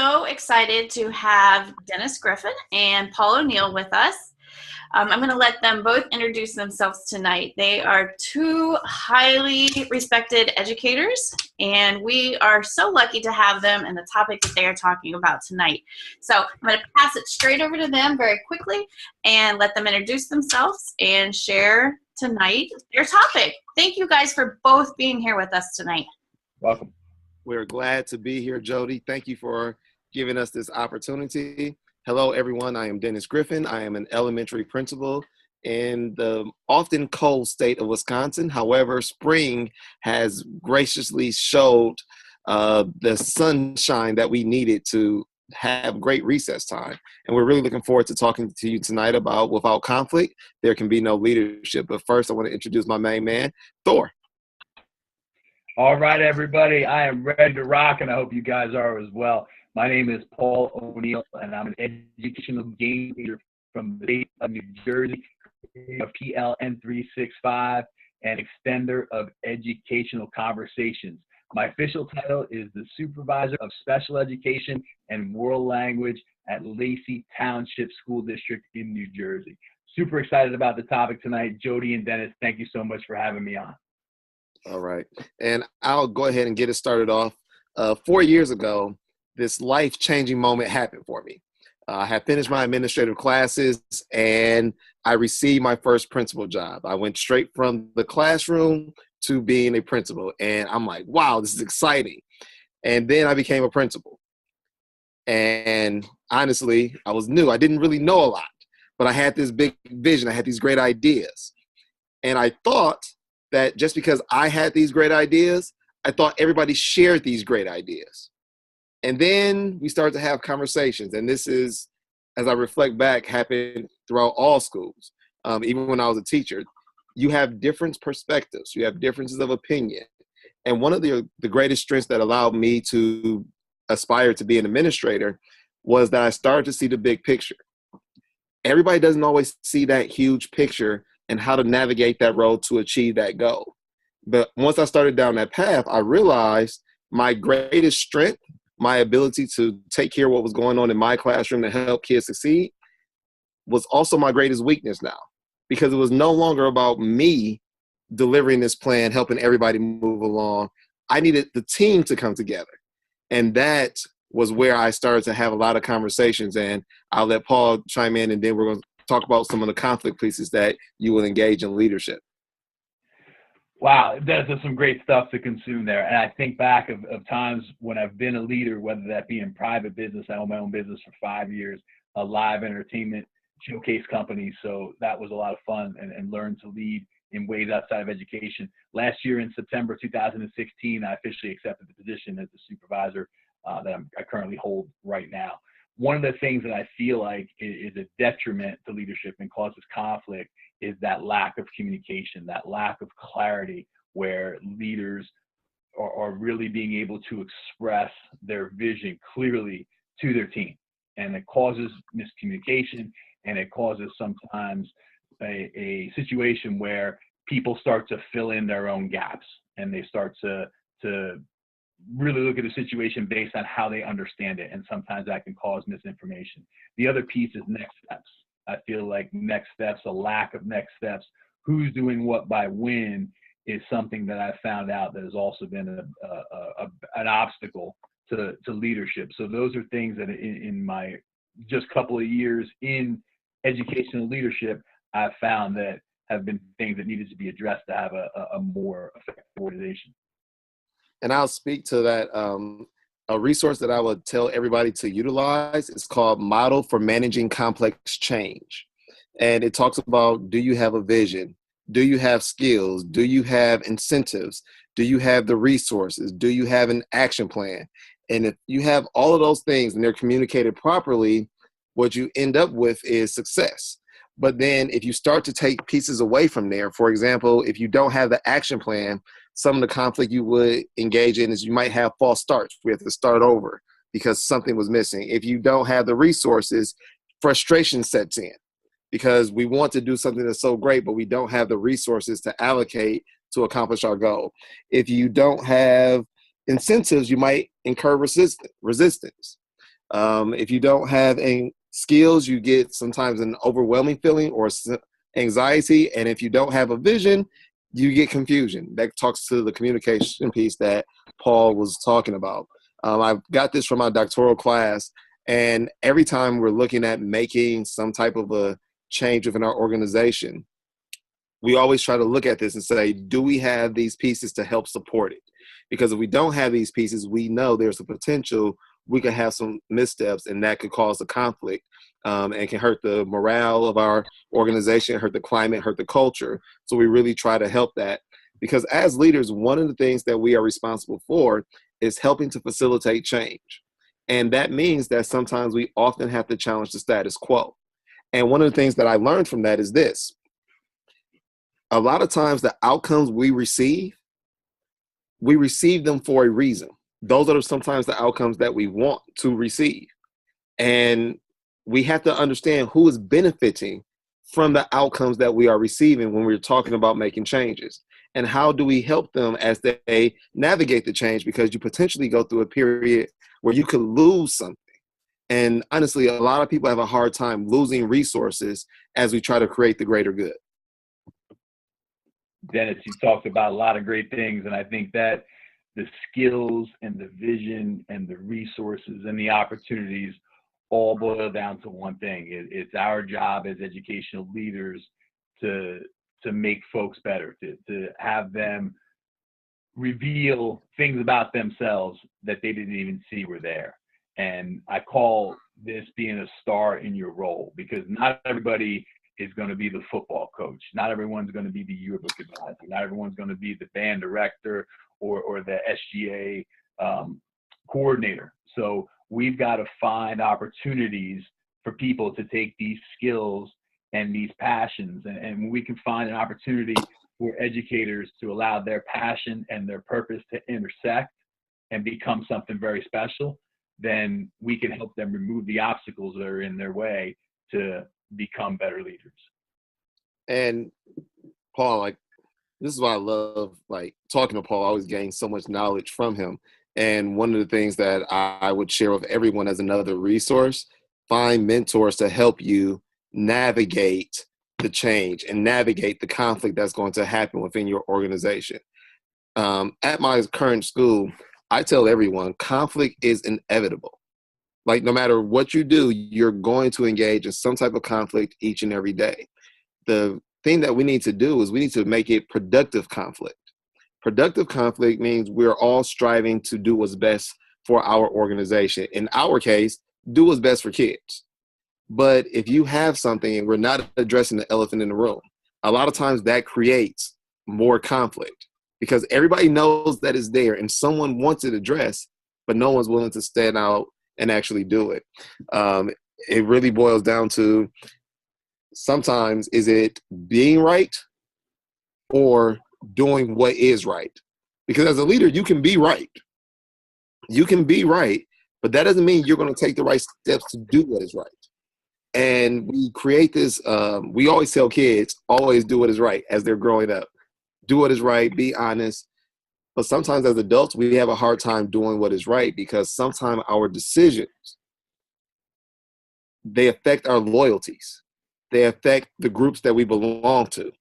so excited to have Dennis Griffin and Paul O'Neill with us. I'm going to let them both introduce themselves tonight. They are two highly respected educators, and we are so lucky to have them and the topic that they are talking about tonight. So I'm going to pass it straight over to them very quickly and let them introduce themselves and share tonight their topic. Thank you guys for both being here with us tonight. Welcome. We're glad to be here, Jodie. Thank you for giving us this opportunity. Hello, everyone. I am Dennis Griffin. I am an elementary principal in the often cold state of Wisconsin. However, spring has graciously showed the sunshine that we needed to have great recess time. And we're really looking forward to talking to you tonight about without conflict, there can be no leadership. But first, I want to introduce my main man, Thor. All right, everybody. I am ready to rock, and I hope you guys are as well. My name is Paul O'Neill, and I'm an educational game leader from the state of New Jersey, of PLN 365, and extender of educational conversations. My official title is the Supervisor of Special Education and World Language at Lacey Township School District in New Jersey. Super excited about the topic tonight. Jodie and Dennis, thank you so much for having me on. All right. And I'll go ahead and get it started off. 4 years ago, this life-changing moment happened for me. I had finished my administrative classes and I received my first principal job. I went straight from the classroom to being a principal. And I'm like, wow, this is exciting. And then I became a principal. And honestly, I was new. I didn't really know a lot, but I had this big vision. I had these great ideas. And I thought that just because I had these great ideas, I thought everybody shared these great ideas. And then we started to have conversations. And this is, as I reflect back, happened throughout all schools. Even when I was a teacher, you have different perspectives. You have differences of opinion. And one of the greatest strengths that allowed me to aspire to be an administrator was that I started to see the big picture. Everybody doesn't always see that huge picture and how to navigate that road to achieve that goal. But once I started down that path, I realized my greatest strength, my ability to take care of what was going on in my classroom to help kids succeed, was also my greatest weakness now, because it was no longer about me delivering this plan, helping everybody move along. I needed the team to come together. And that was where I started to have a lot of conversations. And I'll let Paul chime in, and then we're going to talk about some of the conflict pieces that you will engage in leadership. Wow, that's some great stuff to consume there. And I think back of times when I've been a leader, whether that be in private business. I own my own business for 5 years, a live entertainment showcase company. So that was a lot of fun and learned to lead in ways outside of education. Last year in September 2016, I officially accepted the position as the supervisor that I currently hold right now. One of the things that I feel like is a detriment to leadership and causes conflict is that lack of communication, that lack of clarity, where leaders are really being able to express their vision clearly to their team. And it causes miscommunication, and it causes sometimes a situation where people start to fill in their own gaps, and they start to really look at the situation based on how they understand it. And sometimes that can cause misinformation. The other piece is next steps. I feel like next steps, a lack of next steps, who's doing what by when, is something that I found out that has also been an obstacle to leadership. So those are things that in my just couple of years in educational leadership, I've found that have been things that needed to be addressed to have a more effective organization. And I'll speak to that. A resource that I would tell everybody to utilize is called Model for Managing Complex Change. And it talks about, do you have a vision? Do you have skills? Do you have incentives? Do you have the resources? Do you have an action plan? And if you have all of those things and they're communicated properly, what you end up with is success. But then if you start to take pieces away from there, for example, if you don't have the action plan, some of the conflict you would engage in is you might have false starts. We have to start over because something was missing. If you don't have the resources, frustration sets in because we want to do something that's so great, but we don't have the resources to allocate to accomplish our goal. If you don't have incentives, you might incur resistance. If you don't have any skills, you get sometimes an overwhelming feeling or anxiety. And if you don't have a vision, you get confusion. That talks to the communication piece that Paul was talking about. I got this from my doctoral class, and every time we're looking at making some type of a change within our organization, we always try to look at this and say, do we have these pieces to help support it? Because if we don't have these pieces, we know there's a potential we could have some missteps, and that could cause a conflict and can hurt the morale of our organization, hurt the climate, hurt the culture. So we really try to help that, because as leaders, one of the things that we are responsible for is helping to facilitate change. And that means that sometimes we often have to challenge the status quo. And one of the things that I learned from that is this: a lot of times the outcomes we receive them for a reason. Those are sometimes the outcomes that we want to receive. And we have to understand who is benefiting from the outcomes that we are receiving when we're talking about making changes. And how do we help them as they navigate the change? Because you potentially go through a period where you could lose something. And honestly, a lot of people have a hard time losing resources as we try to create the greater good. Dennis, you talked about a lot of great things, and I think that the skills and the vision and the resources and the opportunities all boil down to one thing. It's our job as educational leaders to make folks better, to have them reveal things about themselves that they didn't even see were there. And I call this being a star in your role, because not everybody is going to be the football coach. Not everyone's going to be the yearbook advisor. Not everyone's going to be the band director or the SGA coordinator. So we've got to find opportunities for people to take these skills and these passions. And when we can find an opportunity for educators to allow their passion and their purpose to intersect and become something very special, then we can help them remove the obstacles that are in their way to become better leaders. And Paul, this is why I love talking to Paul. I always gain so much knowledge from him. And one of the things that I would share with everyone as another resource: find mentors to help you navigate the change and navigate the conflict that's going to happen within your organization. At my current school, I tell everyone conflict is inevitable. No matter what you do, you're going to engage in some type of conflict each and every day. The thing that we need to do is we need to make it productive conflict. Productive conflict means we're all striving to do what's best for our organization. In our case, do what's best for kids. But if you have something and we're not addressing the elephant in the room, a lot of times that creates more conflict, because everybody knows that it's there and someone wants it addressed, but no one's willing to stand out and actually do it. It really boils down to, sometimes, is it being right or doing what is right? Because as a leader, you can be right. You can be right, but that doesn't mean you're going to take the right steps to do what is right. And we create this, we always tell kids, always do what is right as they're growing up. Do what is right, be honest. But sometimes as adults, we have a hard time doing what is right, because sometimes our decisions, they affect our loyalties. They affect the groups that we belong to.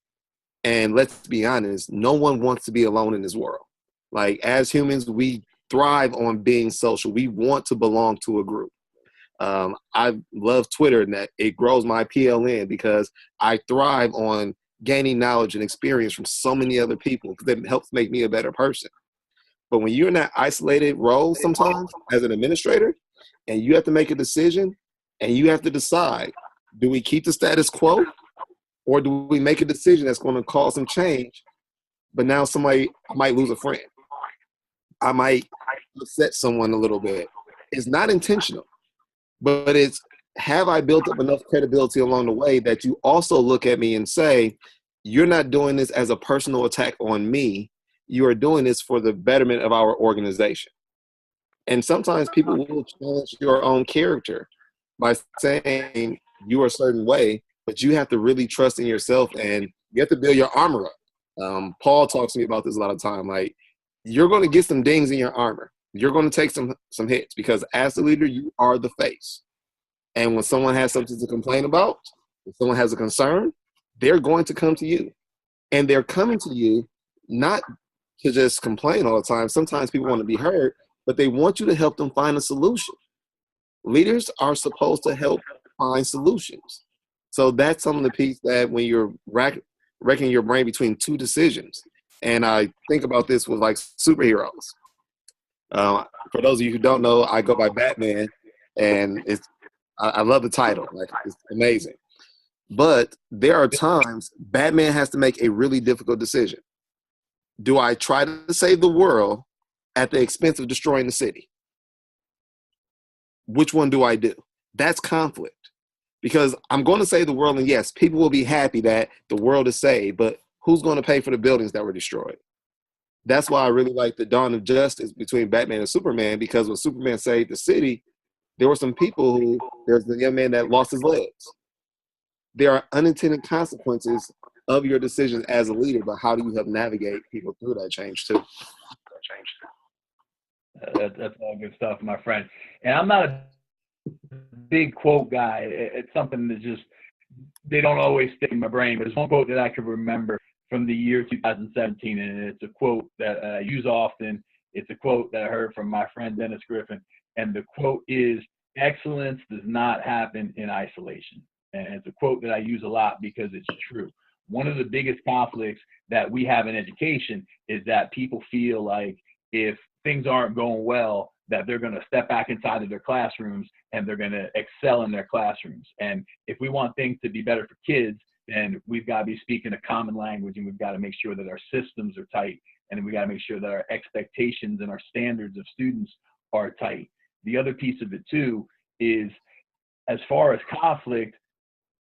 And let's be honest, no one wants to be alone in this world. As humans, we thrive on being social. We want to belong to a group. I love Twitter, and that it grows my PLN, because I thrive on gaining knowledge and experience from so many other people, because it helps make me a better person. But when you're in that isolated role sometimes as an administrator, and you have to make a decision, and you have to decide, do we keep the status quo, or do we make a decision that's going to cause some change? But now I might lose a friend. I might upset someone a little bit. It's not intentional, but it's, have I built up enough credibility along the way that you also look at me and say, you're not doing this as a personal attack on me. You are doing this for the betterment of our organization. And sometimes people will challenge your own character by saying you are a certain way, but you have to really trust in yourself, and you have to build your armor up. Paul talks to me about this a lot of time. You're going to get some dings in your armor. You're going to take some hits because as the leader, you are the face. And when someone has something to complain about, if someone has a concern, they're going to come to you. And they're coming to you not to just complain all the time. Sometimes people want to be heard, but they want you to help them find a solution. Leaders are supposed to help find solutions. So that's some of the piece that when you're wrecking your brain between two decisions. And I think about this with like superheroes. For those of you who don't know, I go by Batman, and I love the title. Like, it's amazing. But there are times Batman has to make a really difficult decision. Do I try to save the world at the expense of destroying the city? Which one do I do? That's conflict. Because I'm going to save the world, and yes, people will be happy that the world is saved, but who's going to pay for the buildings that were destroyed? That's why I really like the Dawn of Justice between Batman and Superman, because when Superman saved the city, there were some people who, there's the young man that lost his legs. There are unintended consequences of your decision as a leader, but how do you help navigate people through that change too? That's all good stuff, my friend. And I'm not a big quote guy. It's something that just, they don't always stick in my brain. But there's one quote that I can remember from the year 2017, and it's a quote that I use often. It's a quote that I heard from my friend Dennis Griffin, and the quote is, "Excellence does not happen in isolation." And it's a quote that I use a lot because it's true. One of the biggest conflicts that we have in education is that people feel like if things aren't going well, that they're going to step back inside of their classrooms and they're going to excel in their classrooms. And if we want things to be better for kids, then we've got to be speaking a common language, and we've got to make sure that our systems are tight, and we got to make sure that our expectations and our standards of students are tight. The other piece of it too is, as far as conflict,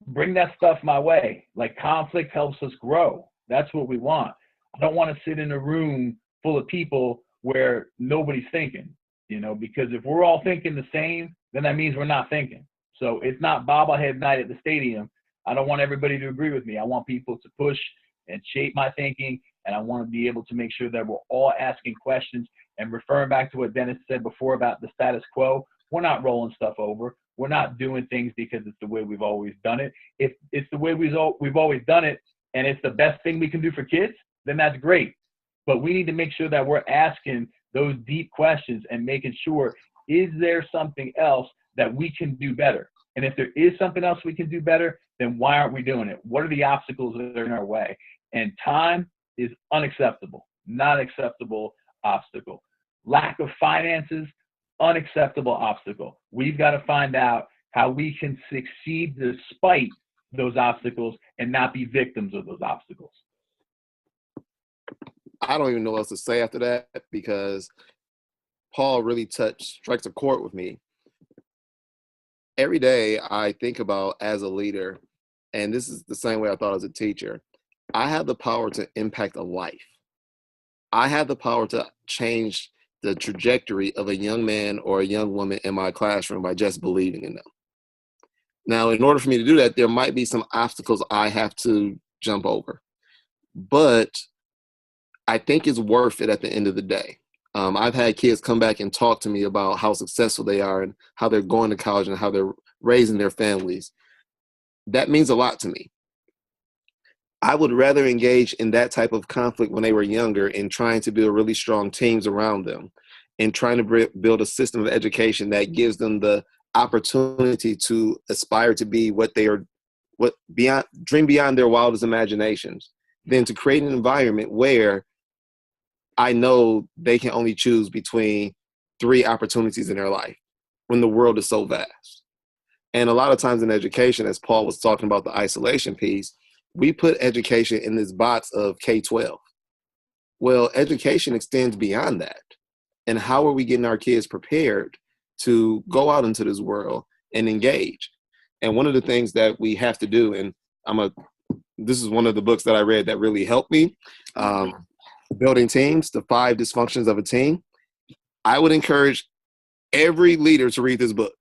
bring that stuff my way. Like, conflict helps us grow. That's what we want. I don't want to sit in a room full of people where nobody's thinking, because if we're all thinking the same, then that means we're not thinking. So it's not bobblehead night at the stadium. I don't want everybody to agree with me. I want people to push and shape my thinking, and I want to be able to make sure that we're all asking questions. And referring back to what Dennis said before about the status quo, we're not rolling stuff over. We're not doing things because it's the way we've always done it. If it's the way we've always done it and it's the best thing we can do for kids, then that's great. But we need to make sure that we're asking those deep questions and making sure, is there something else that we can do better? And if there is something else we can do better, then why aren't we doing it? What are the obstacles that are in our way? And time is unacceptable, not acceptable obstacle. Lack of finances, unacceptable obstacle. We've got to find out how we can succeed despite those obstacles and not be victims of those obstacles. I don't even know what else to say after that, because Paul really strikes a chord with me. Every day I think about, as a leader, and this is the same way I thought as a teacher, I have the power to impact a life. I have the power to change the trajectory of a young man or a young woman in my classroom by just believing in them. Now, in order for me to do that, there might be some obstacles I have to jump over, but I think it's worth it at the end of the day. I've had kids come back and talk to me about how successful they are and how they're going to college and how they're raising their families. That means a lot to me. I would rather engage in that type of conflict when they were younger in trying to build really strong teams around them and trying to build a system of education that gives them the opportunity to aspire to be dream beyond their wildest imaginations, than to create an environment where I know they can only choose between 3 opportunities in their life when the world is so vast. And a lot of times in education, as Paul was talking about the isolation piece, we put education in this box of K-12. Well, education extends beyond that. And how are we getting our kids prepared to go out into this world and engage? And one of the things that we have to do, and this is one of the books that I read that really helped me, Building Teams, The 5 Dysfunctions of a Team. I would encourage every leader to read this book,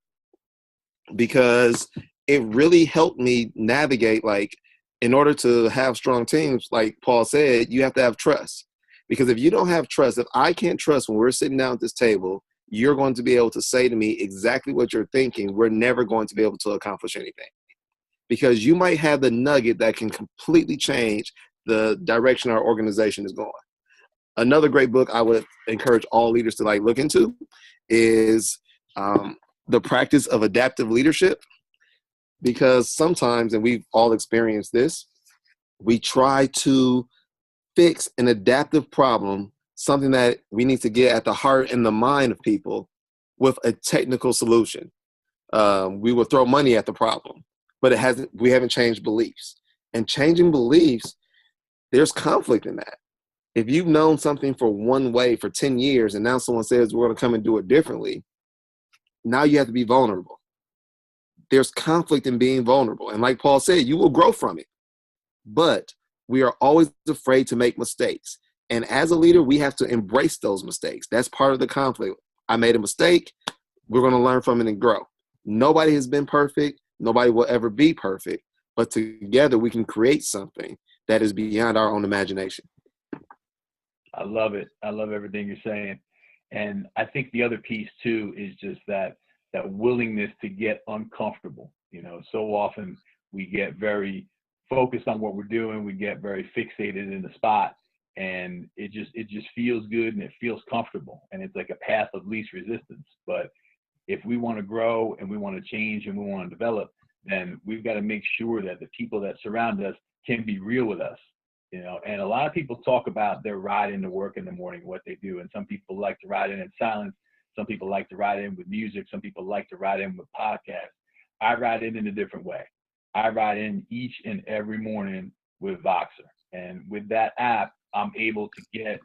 because it really helped me navigate, like, in order to have strong teams, like Paul said, you have to have trust. Because if you don't have trust, if I can't trust when we're sitting down at this table, you're going to be able to say to me exactly what you're thinking. We're never going to be able to accomplish anything. Because you might have the nugget that can completely change the direction our organization is going. Another great book I would encourage all leaders to look into is The Practice of Adaptive Leadership. Because sometimes, and we've all experienced this, we try to fix an adaptive problem, something that we need to get at the heart and the mind of people, with a technical solution. We will throw money at the problem, but we haven't changed beliefs. And changing beliefs, there's conflict in that. If you've known something for one way for 10 years and now someone says we're going to come and do it differently, now you have to be vulnerable. There's conflict in being vulnerable. And like Paul said, you will grow from it. But we are always afraid to make mistakes. And as a leader, we have to embrace those mistakes. That's part of the conflict. I made a mistake. We're going to learn from it and grow. Nobody has been perfect. Nobody will ever be perfect. But together we can create something that is beyond our own imagination. I love it. I love everything you're saying. And I think the other piece too is just that willingness to get uncomfortable. So often we get very focused on what we're doing. We get very fixated in the spot, and it just feels good and it feels comfortable. And it's like a path of least resistance. But if we want to grow and we want to change and we want to develop, then we've got to make sure that the people that surround us can be real with us. And a lot of people talk about their ride into work in the morning, what they do. And some people like to ride in silence. Some people like to ride in with music. Some people like to ride in with podcasts. I ride in a different way. I ride in each and every morning with Voxer. And with that app, I'm able to get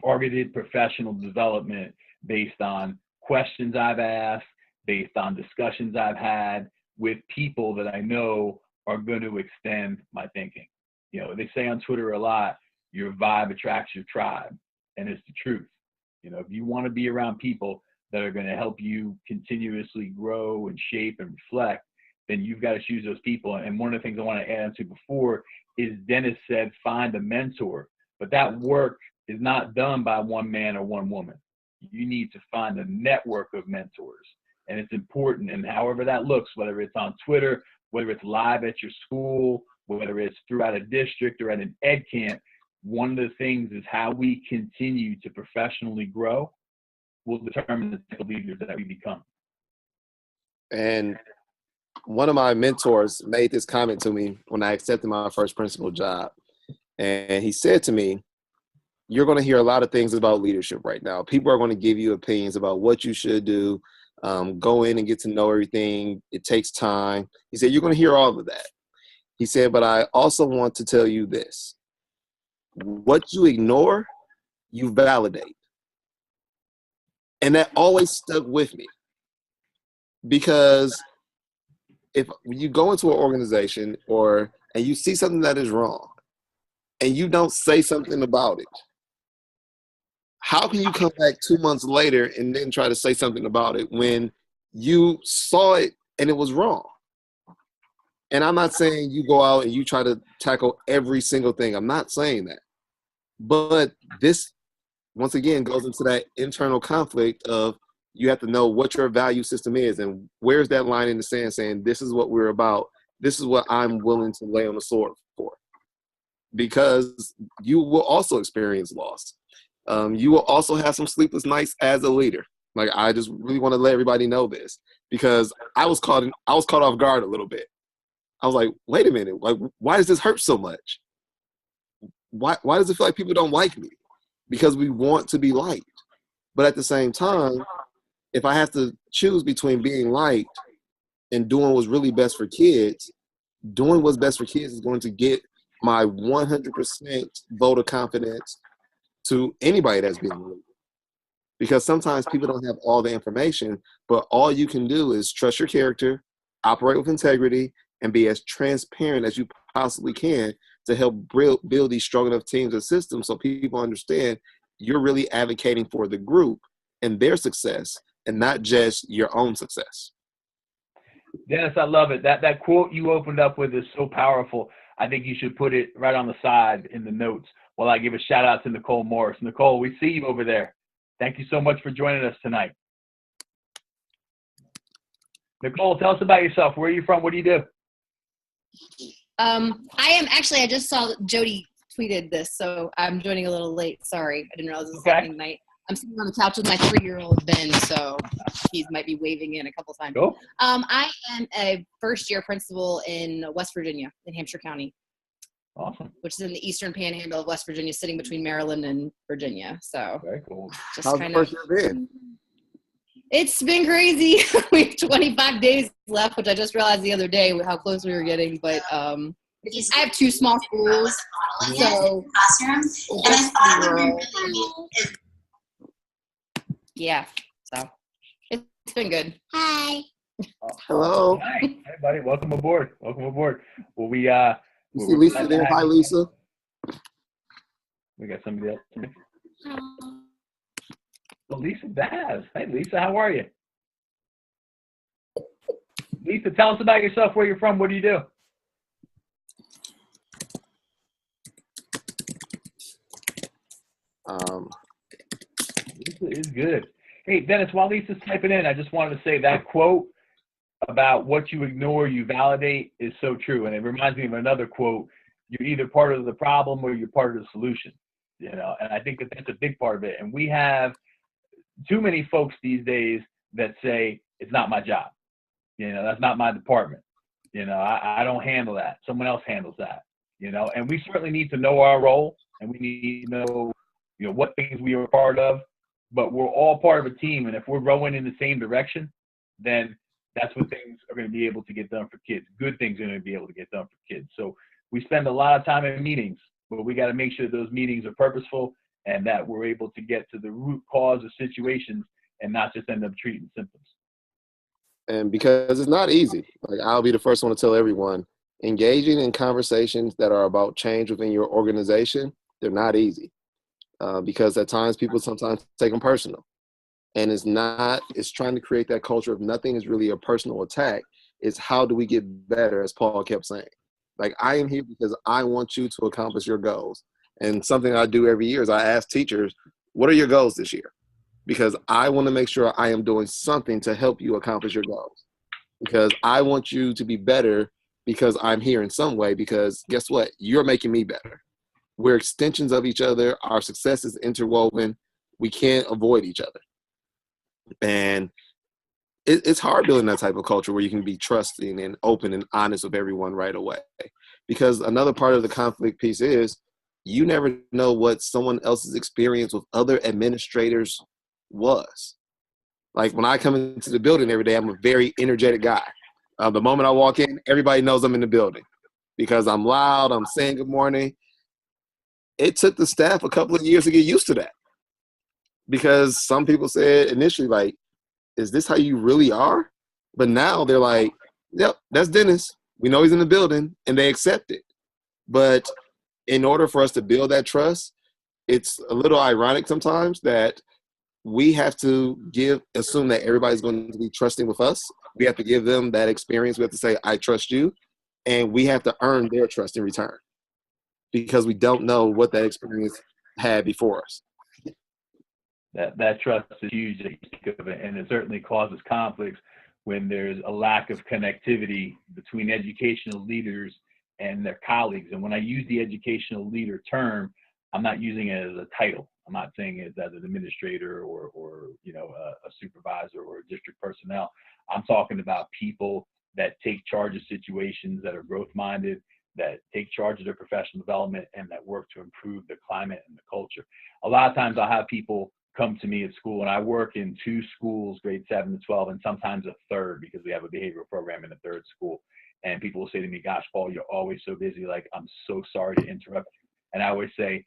targeted professional development based on questions I've asked, based on discussions I've had with people that I know are going to extend my thinking. They say on Twitter a lot, your vibe attracts your tribe. And it's the truth. If you want to be around people that are going to help you continuously grow and shape and reflect, then you've got to choose those people. And one of the things I want to add to before is Dennis said, find a mentor. But that work is not done by one man or one woman. You need to find a network of mentors. And it's important. And however that looks, whether it's on Twitter, whether it's live at your school, whether it's throughout a district or at an ed camp, one of the things is how we continue to professionally grow will determine the type of leaders that we become. And one of my mentors made this comment to me when I accepted my first principal job. And he said to me, you're going to hear a lot of things about leadership right now. People are going to give you opinions about what you should do. Go in and get to know everything. It takes time. He said, you're going to hear all of that. He said, but I also want to tell you this. What you ignore, you validate. And that always stuck with me. Because if you go into an organization and you see something that is wrong and you don't say something about it, how can you come back 2 months later and then try to say something about it when you saw it and it was wrong? And I'm not saying you go out and you try to tackle every single thing. I'm not saying that. But this, once again, goes into that internal conflict of you have to know what your value system is and where's that line in the sand saying this is what we're about. This is what I'm willing to lay on the sword for. Because you will also experience loss. You will also have some sleepless nights as a leader. Like, I just really want to let everybody know this because I was caught off guard a little bit. I was like, wait a minute, like, why does this hurt so much? Why does it feel like people don't like me? Because we want to be liked. But at the same time, if I have to choose between being liked and doing what's really best for kids, doing what's best for kids is going to get my 100% vote of confidence to anybody that's being leader. Because sometimes people don't have all the information, but all you can do is trust your character, operate with integrity, and be as transparent as you possibly can to help build these strong enough teams and systems so people understand you're really advocating for the group and their success and not just your own success. Dennis, I love it. That quote you opened up with is so powerful. I think you should put it right on the side in the notes. while I give a shout out to Nicole Morris. Nicole, we see you over there. Thank you so much for joining us tonight. Nicole, tell us about yourself. Where are you from? What do you do? I just saw that Jodie tweeted this, so I'm joining a little late. Sorry. I didn't realize it was happening tonight. I'm sitting on the couch with my 3-year-old Ben, so he might be waving in a couple times. Cool. I am a first-year principal in West Virginia, in Hampshire County. Awesome. Which is in the eastern panhandle of West Virginia, sitting between Maryland and Virginia. So very cool. How's the first year been? It's been crazy. We have 25 days left, which I just realized the other day how close we were getting. But I have 2 small schools, so yeah. So it's been good. Hi. Hello. Hi, everybody. Welcome aboard. Welcome aboard. Well, we you see Lisa there. Hi, Lisa. We got somebody else. Well, Lisa Baz. Hey, Lisa, how are you? Lisa, tell us about yourself, where you're from, what do you do? Lisa is good. Hey, Dennis, while Lisa's typing in, I just wanted to say that quote about what you ignore, you validate is so true. And it reminds me of another quote, you're either part of the problem or you're part of the solution, you know, and I think that that's a big part of it. And we have too many folks these days that say, it's not my job. You know, that's not my department. You know, I don't handle that. Someone else handles that, you know, and we certainly need to know our role and we need to know, you know, what things we are a part of, but we're all part of a team. And if we're rowing in the same direction, then that's when things are going to be able to get done for kids. Good things are going to be able to get done for kids. So we spend a lot of time in meetings, but we got to make sure those meetings are purposeful and that we're able to get to the root cause of situations and not just end up treating symptoms. And because it's not easy, like I'll be the first one to tell everyone, engaging in conversations that are about change within your organization, they're not easy. Because at times people sometimes take them personal. And it's trying to create that culture of nothing is really a personal attack. It's how do we get better, as Paul kept saying. Like, I am here because I want you to accomplish your goals. And something I do every year is I ask teachers, what are your goals this year? Because I want to make sure I am doing something to help you accomplish your goals. Because I want you to be better because I'm here in some way, because guess what? You're making me better. We're extensions of each other. Our success is interwoven. We can't avoid each other. And it's hard building that type of culture where you can be trusting and open and honest with everyone right away. Because another part of the conflict piece is you never know what someone else's experience with other administrators was. Like when I come into the building every day, I'm a very energetic guy. The moment I walk in, everybody knows I'm in the building because I'm loud, I'm saying good morning. It took the staff a couple of years to get used to that because some people said initially, like, is this how you really are? But now they're like, yep, that's Dennis. We know he's in the building, and they accept it. But in order for us to build that trust, it's a little ironic sometimes that we have to assume that everybody's going to be trusting with us. We have to give them that experience. We have to say, I trust you. And we have to earn their trust in return because we don't know what that experience had before us. That trust is huge, and it certainly causes conflicts when there's a lack of connectivity between educational leaders and their colleagues. And when I use the educational leader term, I'm not using it as a title. I'm not saying it as an administrator or you know, a supervisor or district personnel. I'm talking about people that take charge of situations, that are growth-minded, that take charge of their professional development, and that work to improve the climate and the culture. A lot of times I'll have people come to me at school, and I work in 2 schools, grade 7 to 12, and sometimes a third because we have a behavioral program in a 3rd school. And people will say to me, gosh, Paul, you're always so busy. Like, I'm so sorry to interrupt you. And I always say,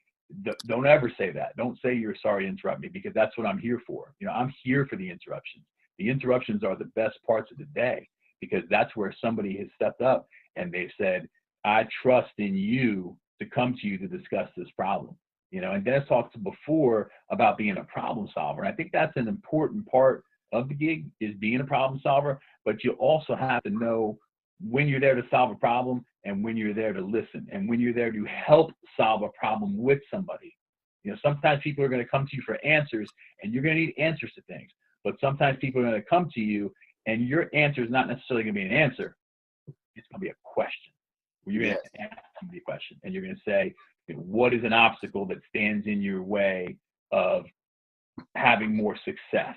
don't ever say that. Don't say you're sorry to interrupt me because that's what I'm here for. You know, I'm here for the interruptions. The interruptions are the best parts of the day because that's where somebody has stepped up and they've said, I trust in you to come to you to discuss this problem. You know, and Dennis talked before about being a problem solver. And I think that's an important part of the gig is being a problem solver, but you also have to know when you're there to solve a problem, and when you're there to listen, and when you're there to help solve a problem with somebody. Sometimes people are going to come to you for answers, and you're going to need answers to things. But sometimes people are going to come to you, and your answer is not necessarily going to be an answer. It's going to be a question. You're going to ask somebody a question, and you're going to say, what is an obstacle that stands in your way of having more success?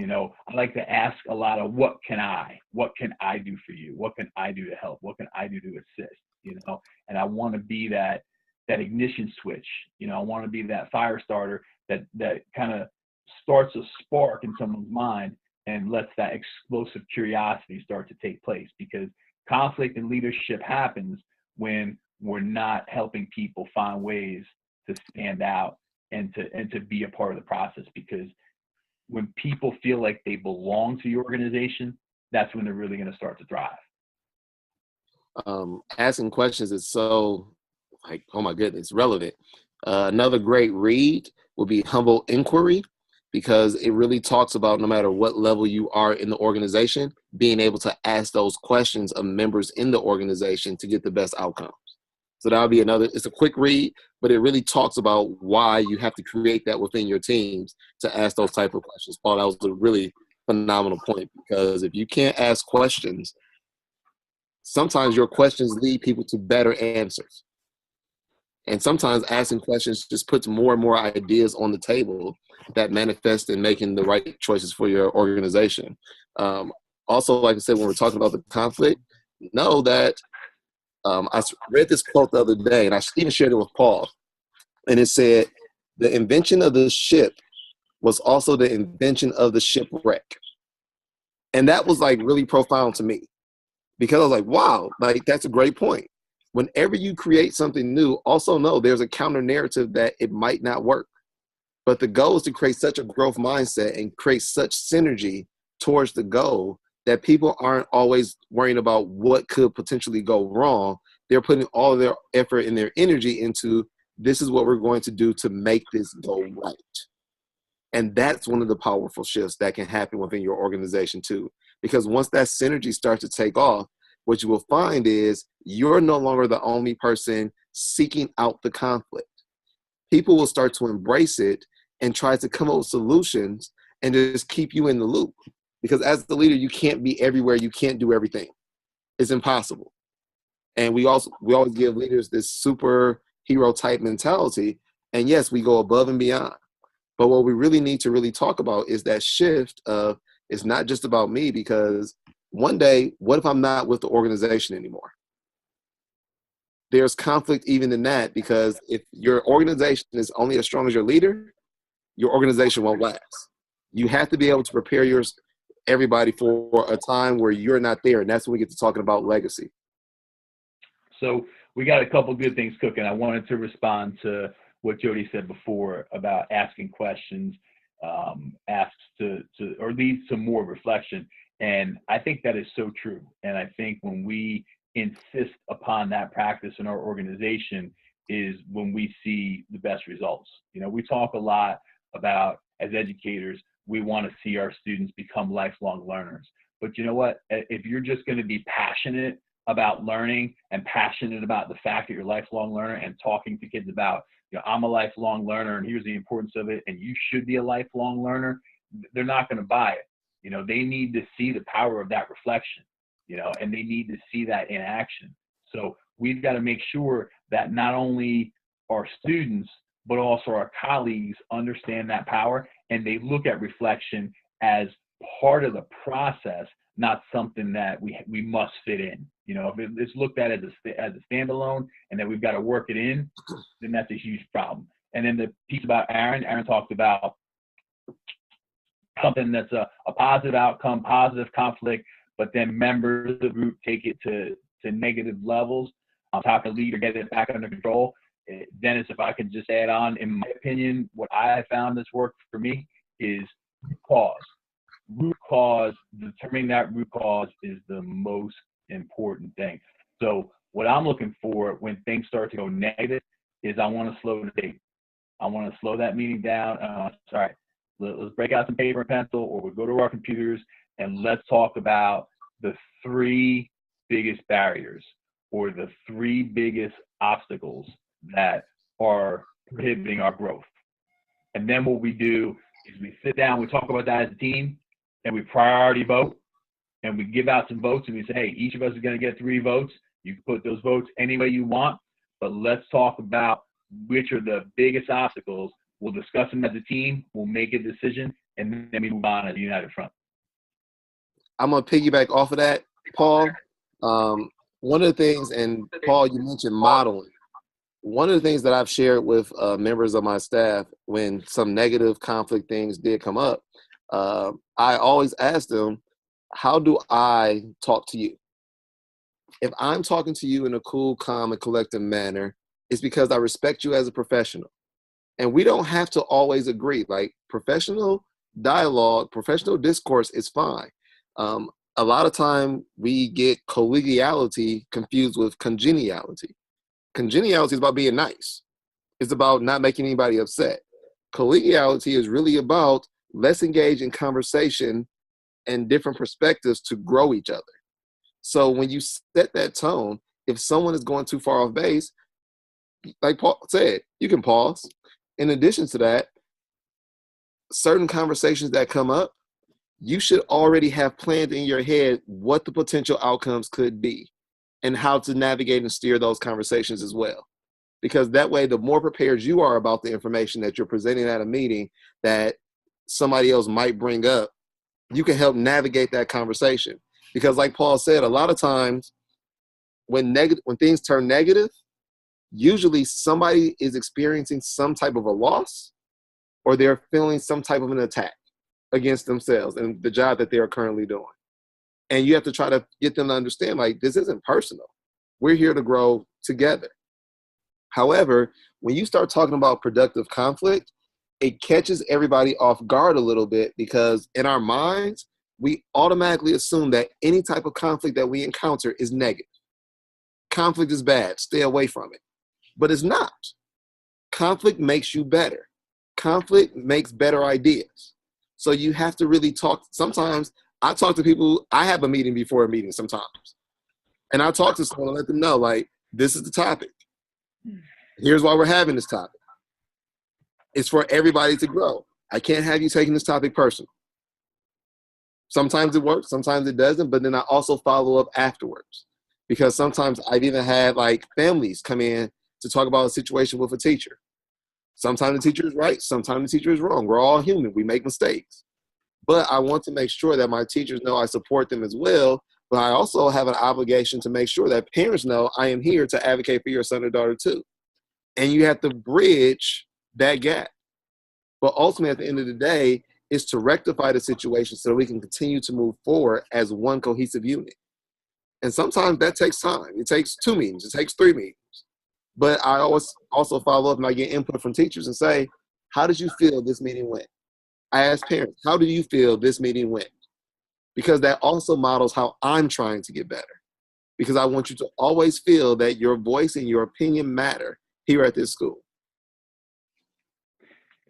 I like to ask a lot of what can I do for you? What can I do to help? What can I do to assist? And I want to be that ignition switch. I want to be that fire starter that kind of starts a spark in someone's mind and lets that explosive curiosity start to take place, because conflict in leadership happens when we're not helping people find ways to stand out and to be a part of the process. Because when people feel like they belong to your organization, that's when they're really going to start to thrive. Asking questions is so, like, oh my goodness, relevant. Another great read would be Humble Inquiry, because it really talks about no matter what level you are in the organization, being able to ask those questions of members in the organization to get the best outcomes. So that would be another, it's a quick read, but it really talks about why you have to create that within your teams to ask those type of questions. Paul, that was a really phenomenal point, because if you can't ask questions, sometimes your questions lead people to better answers. And sometimes asking questions just puts more and more ideas on the table that manifest in making the right choices for your organization. Also, like I said, when we're talking about the conflict, know that I read this quote the other day, and I even shared it with Paul, and it said, the invention of the ship was also the invention of the shipwreck. And that was like really profound to me, because I was like, wow, like that's a great point. Whenever you create something new, also know there's a counter narrative that it might not work. But the goal is to create such a growth mindset and create such synergy towards the goal that people aren't always worrying about what could potentially go wrong. They're putting all of their effort and their energy into, this is what we're going to do to make this go right. And that's one of the powerful shifts that can happen within your organization too. Because once that synergy starts to take off, what you will find is you're no longer the only person seeking out the conflict. People will start to embrace it and try to come up with solutions and just keep you in the loop. Because as the leader, you can't be everywhere. You can't do everything. It's impossible. And we always give leaders this superhero type mentality. And yes, we go above and beyond. But what we really need to really talk about is that shift of, it's not just about me, because one day, what if I'm not with the organization anymore? There's conflict even in that, because if your organization is only as strong as your leader, your organization won't last. You have to be able to prepare everybody for a time where you're not there. And that's when we get to talking about legacy. So we got a couple good things cooking. I wanted to respond to what Jodie said before about asking questions, asks to or leads to more reflection. And I think that is so true. And I think when we insist upon that practice in our organization is when we see the best results. We talk a lot about, as educators, we want to see our students become lifelong learners. But you know what? If you're just going to be passionate about learning and passionate about the fact that you're a lifelong learner and talking to kids about, I'm a lifelong learner and here's the importance of it and you should be a lifelong learner, they're not going to buy it. They need to see the power of that reflection, and they need to see that in action. So we've got to make sure that not only our students, but also our colleagues understand that power and they look at reflection as part of the process, not something that we must fit in. If it's looked at as a standalone and that we've got to work it in, then that's a huge problem. And then the piece about Aaron talked about something that's a positive outcome, positive conflict, but then members of the group take it to negative levels. I'm talking leader, get it back under control. Dennis, if I could just add on, in my opinion, what I have found that's worked for me is cause. Root cause, determining that root cause is the most important thing. So what I'm looking for when things start to go negative is I want to slow the tape. I want to slow that meeting down. Sorry, let's break out some paper and pencil, or we'll go to our computers and let's talk about the 3 biggest barriers. or the three biggest obstacles that are prohibiting our growth. And then what we do is we sit down, we talk about that as a team, and we priority vote, and we give out some votes, and we say, hey, each of us is going to get 3 votes. You can put those votes any way you want, but let's talk about which are the biggest obstacles. We'll discuss them as a team, we'll make a decision, and then we move on as a united front. I'm going to piggyback off of that, Paul. One of the things, and Paul, you mentioned modeling. One of the things that I've shared with members of my staff when some negative conflict things did come up, I always ask them, how do I talk to you? If I'm talking to you in a cool, calm, and collective manner, it's because I respect you as a professional. And we don't have to always agree. Like, professional dialogue, professional discourse is fine. A lot of time we get collegiality confused with congeniality. Congeniality is about being nice. It's about not making anybody upset. Collegiality is really about let's engage in conversation and different perspectives to grow each other. So when you set that tone, if someone is going too far off base, like Paul said, you can pause. In addition to that, certain conversations that come up, you should already have planned in your head what the potential outcomes could be and how to navigate and steer those conversations as well. Because that way, the more prepared you are about the information that you're presenting at a meeting that somebody else might bring up, you can help navigate that conversation. Because like Paul said, a lot of times when things turn negative, usually somebody is experiencing some type of a loss or they're feeling some type of an attack against themselves and the job that they are currently doing. And you have to try to get them to understand, like, this isn't personal. We're here to grow together. However, when you start talking about productive conflict, it catches everybody off guard a little bit because in our minds, we automatically assume that any type of conflict that we encounter is negative. Conflict is bad. Stay away from it. But it's not. Conflict makes you better. Conflict makes better ideas. So you have to really talk. Sometimes I talk to people, I have a meeting before a meeting sometimes. And I talk to someone and let them know, like, this is the topic. Here's why we're having this topic. It's for everybody to grow. I can't have you taking this topic personal. Sometimes it works, sometimes it doesn't, but then I also follow up afterwards. Because sometimes I've even had like families come in to talk about a situation with a teacher. Sometimes the teacher is right, sometimes the teacher is wrong. We're all human, we make mistakes. But I want to make sure that my teachers know I support them as well, but I also have an obligation to make sure that parents know I am here to advocate for your son or daughter too. And you have to bridge that gap. But ultimately, at the end of the day, is to rectify the situation so we can continue to move forward as one cohesive unit. And sometimes that takes time. It takes 2 meetings. It takes 3 meetings. But I always also follow up and I get input from teachers and say, how did you feel this meeting went? I ask parents, how do you feel this meeting went? Because that also models how I'm trying to get better. Because I want you to always feel that your voice and your opinion matter here at this school.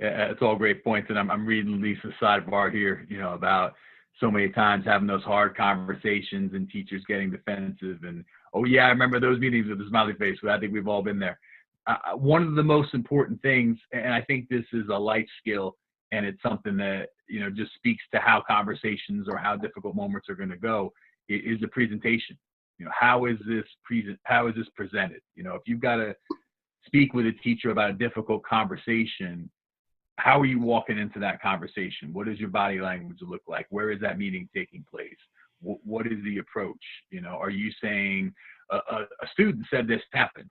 Yeah, it's all great points. And I'm reading Lisa's sidebar here, about so many times having those hard conversations and teachers getting defensive and, oh yeah, I remember those meetings with a smiley face, but I think we've all been there. One of the most important things, and I think this is a life skill, and it's something that, just speaks to how conversations or how difficult moments are going to go, is the presentation. How is this presented? If you've got to speak with a teacher about a difficult conversation, how are you walking into that conversation? What does your body language look like? Where is that meeting taking place? What is the approach? Are you saying a student said this happened,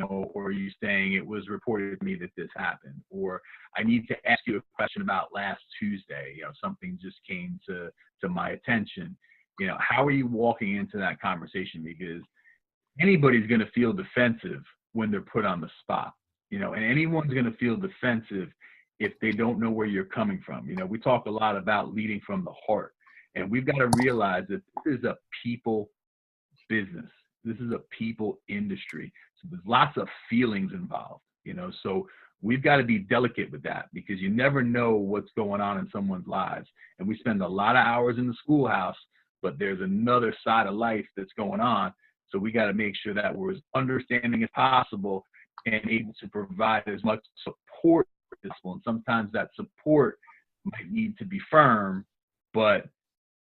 or are you saying it was reported to me that this happened? Or I need to ask you a question about last Tuesday, something just came to my attention. How are you walking into that conversation? Because anybody's going to feel defensive when they're put on the spot, and anyone's going to feel defensive if they don't know where you're coming from. We talk a lot about leading from the heart, and we've got to realize that this is a people business. This is a people industry. So there's lots of feelings involved, so we've got to be delicate with that, because you never know what's going on in someone's lives. And we spend a lot of hours in the schoolhouse, but there's another side of life that's going on So we got to make sure that we're as understanding as possible and able to provide as much support as possible. And sometimes that support might need to be firm, but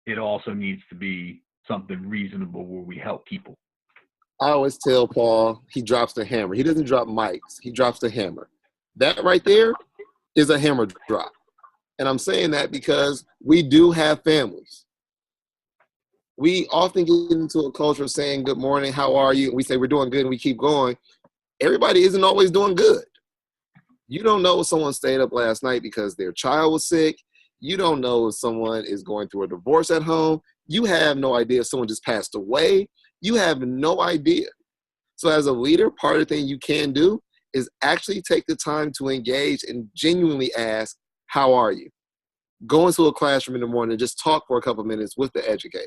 it also needs to be something reasonable where we help people. I always tell Paul, he drops the hammer. He doesn't drop mics. He drops the hammer. That right there is a hammer drop. And I'm saying that because we do have families. We often get into a culture of saying, good morning, how are you? And we say we're doing good and we keep going. Everybody isn't always doing good. You don't know if someone stayed up last night because their child was sick. You don't know if someone is going through a divorce at home. You have no idea if someone just passed away. You have no idea. So as a leader, part of the thing you can do is actually take the time to engage and genuinely ask, how are you? Go into a classroom in the morning and just talk for a couple of minutes with the educator.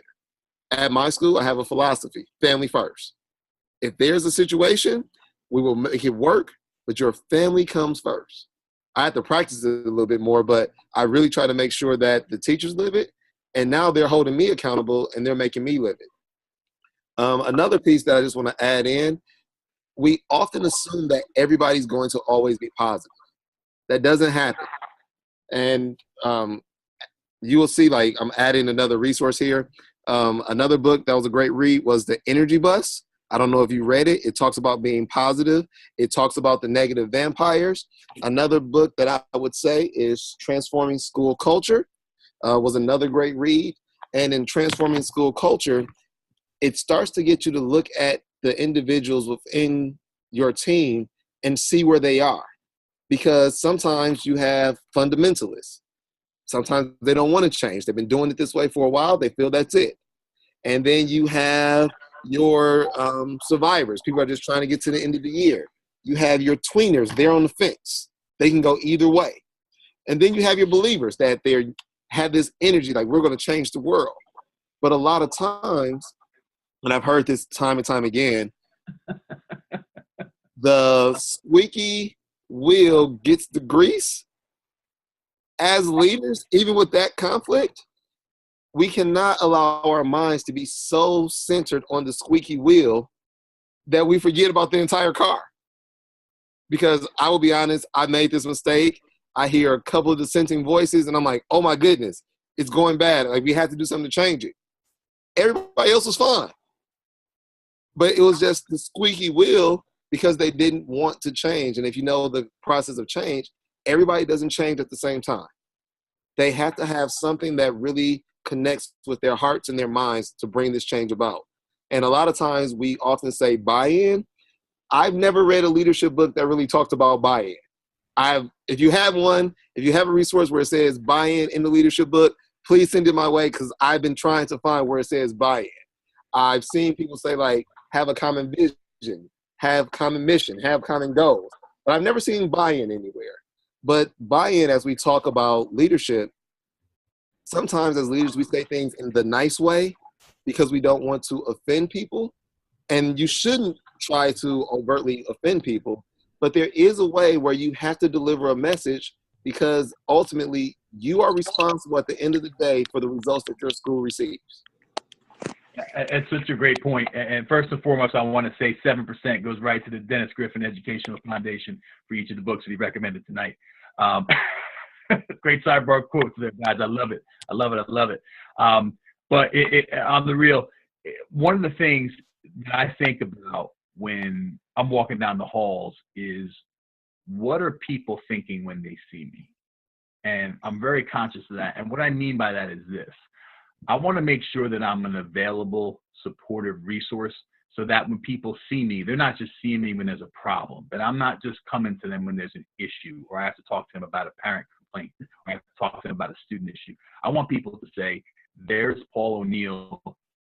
At my school, I have a philosophy, family first. If there's a situation, we will make it work, but your family comes first. I have to practice it a little bit more, but I really try to make sure that the teachers live it, and now they're holding me accountable and they're making me live it. Another piece that I just want to add in, we often assume that everybody's going to always be positive. That doesn't happen. And you will see, like, I'm adding another resource here. Another book that was a great read was The Energy Bus. I don't know if you read it. It talks about being positive. It talks about the negative vampires. Another book that I would say is Transforming School Culture. Was another great read. And in Transforming School Culture, it starts to get you to look at the individuals within your team and see where they are. Because sometimes you have fundamentalists. Sometimes they don't want to change. They've been doing it this way for a while. They feel that's it. And then you have your survivors. People are just trying to get to the end of the year. You have your tweeners. They're on the fence. They can go either way. And then you have your believers that they have this energy like we're going to change the world. But a lot of times, and I've heard this time and time again, the squeaky wheel gets the grease. As leaders, even with that conflict, we cannot allow our minds to be so centered on the squeaky wheel that we forget about the entire car. Because I will be honest, I made this mistake. I hear a couple of dissenting voices and I'm like, oh my goodness, it's going bad. Like, we have to do something to change it. Everybody else was fine. But it was just the squeaky wheel because they didn't want to change. And if you know the process of change, everybody doesn't change at the same time. They have to have something that really connects with their hearts and their minds to bring this change about. And a lot of times we often say buy-in. I've never read a leadership book that really talked about buy-in. If you have one, if you have a resource where it says buy-in in the leadership book, please send it my way because I've been trying to find where it says buy-in. I've seen people say, like, have a common vision, have common mission, have common goals. But I've never seen buy-in anywhere. But buy-in, as we talk about leadership, sometimes as leaders, we say things in the nice way because we don't want to offend people. And you shouldn't try to overtly offend people. But there is a way where you have to deliver a message because ultimately you are responsible at the end of the day for the results that your school receives. It's such a great point. And first and foremost, I want to say 7% goes right to the Dennis Griffin Educational Foundation for each of the books that he recommended tonight. Great sidebar quotes there, guys. I love it. I love it. I love it. But on the real, one of the things that I think about when I'm walking down the halls is, what are people thinking when they see me? And I'm very conscious of that. And what I mean by that is this. I want to make sure that I'm an available, supportive resource so that when people see me, they're not just seeing me when there's a problem, but I'm not just coming to them when there's an issue or I have to talk to them about a parent complaint or I have to talk to them about a student issue. I want people to say, there's Paul O'Neill,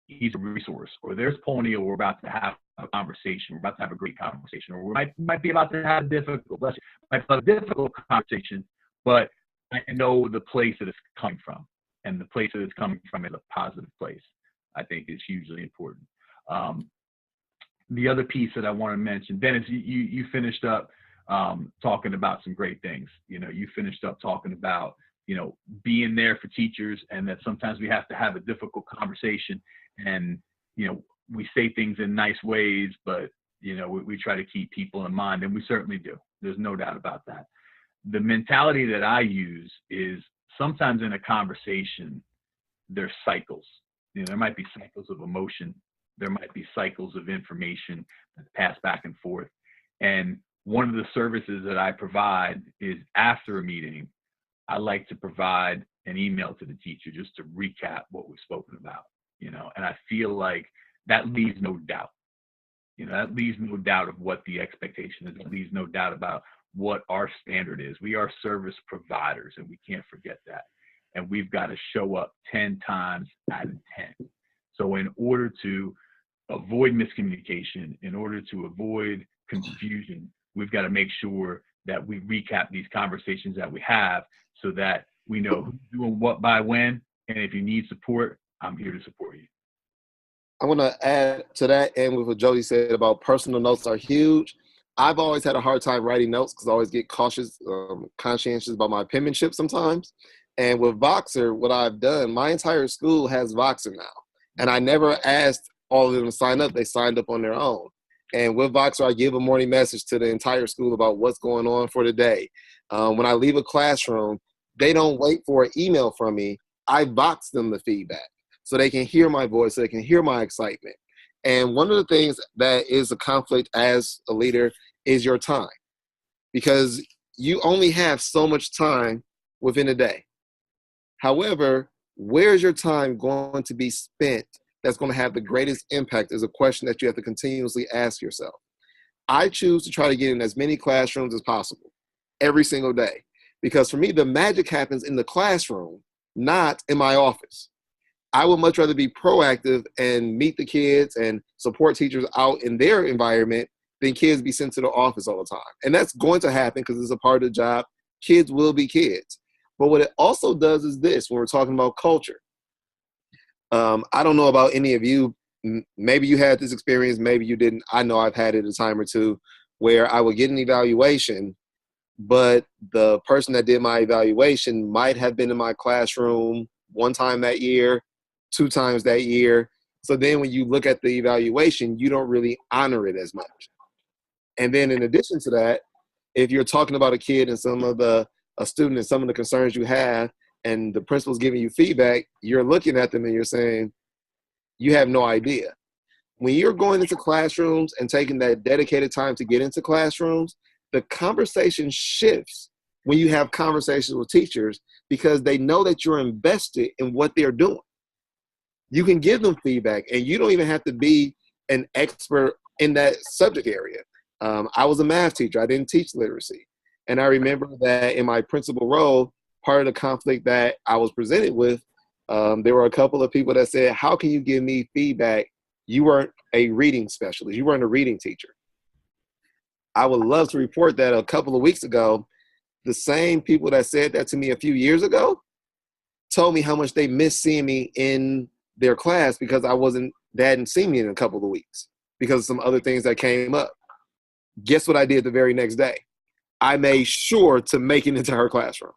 he's a resource, or there's Paul O'Neill, we're about to have a conversation, we're about to have a great conversation, or we might be about to have a difficult conversation, but I know the place that it's coming from. And the place that it's coming from is a positive place, I think is hugely important. The other piece that I want to mention, Dennis, you finished up talking about some great things. You know, you finished up talking about, you know, being there for teachers and that sometimes we have to have a difficult conversation. And, you know, we say things in nice ways, but we try to keep people in mind, and we certainly do. There's no doubt about that. The mentality that I use is sometimes in a conversation, there's cycles. There might be cycles of emotion. There might be cycles of information that pass back and forth. And one of the services that I provide is after a meeting, I like to provide an email to the teacher just to recap what we've spoken about, and I feel like that leaves no doubt. That leaves no doubt of what the expectation is. It leaves no doubt about what our standard is. We are service providers, and we can't forget that. And we've got to show up 10 times out of 10. So in order to avoid miscommunication, in order to avoid confusion, we've got to make sure that we recap these conversations that we have so that we know who's doing what by when. And if you need support, I'm here to support you. I want to add to that, and with what Jodie said about personal notes are huge. I've always had a hard time writing notes because I always get cautious, conscientious about my penmanship sometimes. And with Voxer, what I've done, my entire school has Voxer now. And I never asked all of them to sign up. They signed up on their own. And with Voxer, I give a morning message to the entire school about what's going on for the day. When I leave a classroom, they don't wait for an email from me. I Vox them the feedback so they can hear my voice, so they can hear my excitement. And one of the things that is a conflict as a leader is your time, because you only have so much time within a day. However, where's your time going to be spent that's going to have the greatest impact is a question that you have to continuously ask yourself. I choose to try to get in as many classrooms as possible every single day, because for me, the magic happens in the classroom, not in my office. I would much rather be proactive and meet the kids and support teachers out in their environment than kids be sent to the office all the time. And that's going to happen because it's a part of the job. Kids will be kids. But what it also does is this, when we're talking about culture. I don't know about any of you. Maybe you had this experience, maybe you didn't. I know I've had it a time or two where I would get an evaluation, but the person that did my evaluation might have been in my classroom one time that year, 2 times that year. So then when you look at the evaluation, you don't really honor it as much. And then in addition to that, if you're talking about a kid and a student and some of the concerns you have, and the principal's giving you feedback, you're looking at them and you're saying, you have no idea. When you're going into classrooms and taking that dedicated time to get into classrooms, the conversation shifts when you have conversations with teachers because they know that you're invested in what they're doing. You can give them feedback, and you don't even have to be an expert in that subject area. I was a math teacher. I didn't teach literacy. And I remember that in my principal role, part of the conflict that I was presented with, there were a couple of people that said, how can you give me feedback? You weren't a reading specialist. You weren't a reading teacher. I would love to report that a couple of weeks ago, the same people that said that to me a few years ago told me how much they missed seeing me in their class because they hadn't seen me in a couple of weeks because of some other things that came up. Guess what I did the very next day? I made sure to make it into her classroom.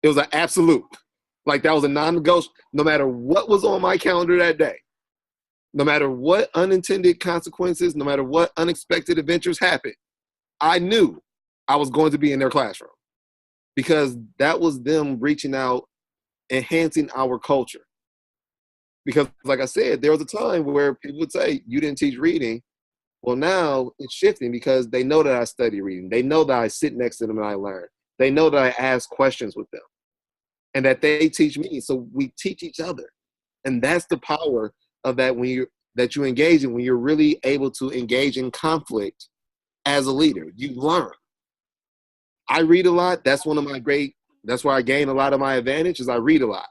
It was an absolute. Like, that was a non-negotiable. No matter what was on my calendar that day, no matter what unintended consequences, no matter what unexpected adventures happened, I knew I was going to be in their classroom because that was them reaching out, enhancing our culture. Because, like I said, there was a time where people would say, you didn't teach reading. Well, now it's shifting because they know that I study reading. They know that I sit next to them and I learn. They know that I ask questions with them and that they teach me. So we teach each other. And that's the power of that that you engage in when you're really able to engage in conflict as a leader. You learn. I read a lot. That's where I gain a lot of my advantage is I read a lot.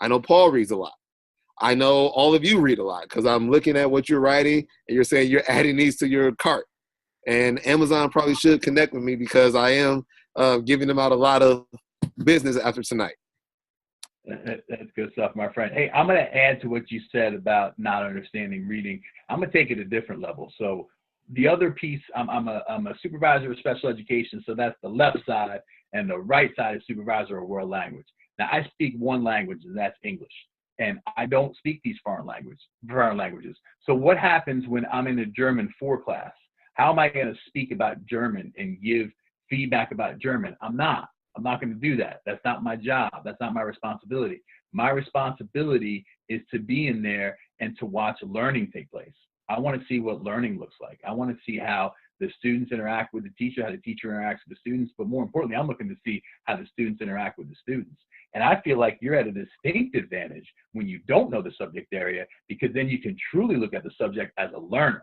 I know Paul reads a lot. I know all of you read a lot because I'm looking at what you're writing and you're saying you're adding these to your cart. And Amazon probably should connect with me because I am giving them out a lot of business after tonight. That's good stuff, my friend. Hey, I'm going to add to what you said about not understanding reading. I'm going to take it a different level. So the other piece, I'm a supervisor of special education. So that's the left side, and the right side is supervisor of world language. Now, I speak one language, and that's English. And I don't speak these foreign languages. So what happens when I'm in a German 4 class? How am I going to speak about German and give feedback about German? I'm not going to do that. That's not my job. That's not my responsibility. My responsibility is to be in there and to watch learning take place. I want to see what learning looks like. I want to see how the students interact with the teacher, how the teacher interacts with the students, but more importantly, I'm looking to see how the students interact with the students. And I feel like you're at a distinct advantage when you don't know the subject area, because then you can truly look at the subject as a learner.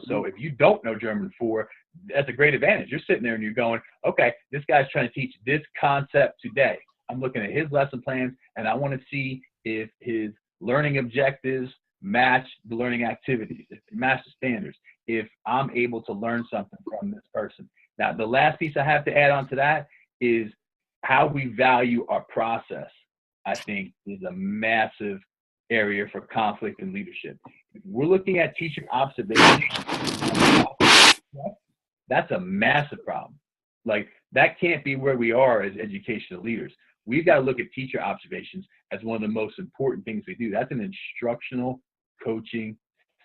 So if you don't know German 4, that's a great advantage. You're sitting there and you're going, okay, this guy's trying to teach this concept today. I'm looking at his lesson plans, and I want to see if his learning objectives match the learning activities, if they match the standards, if I'm able to learn something from this person. Now, the last piece I have to add on to that is how we value our process, I think, is a massive area for conflict and leadership. If we're looking at teacher observation, that's a massive problem. Like, that can't be where we are as educational leaders. We've got to look at teacher observations as one of the most important things we do. That's an instructional coaching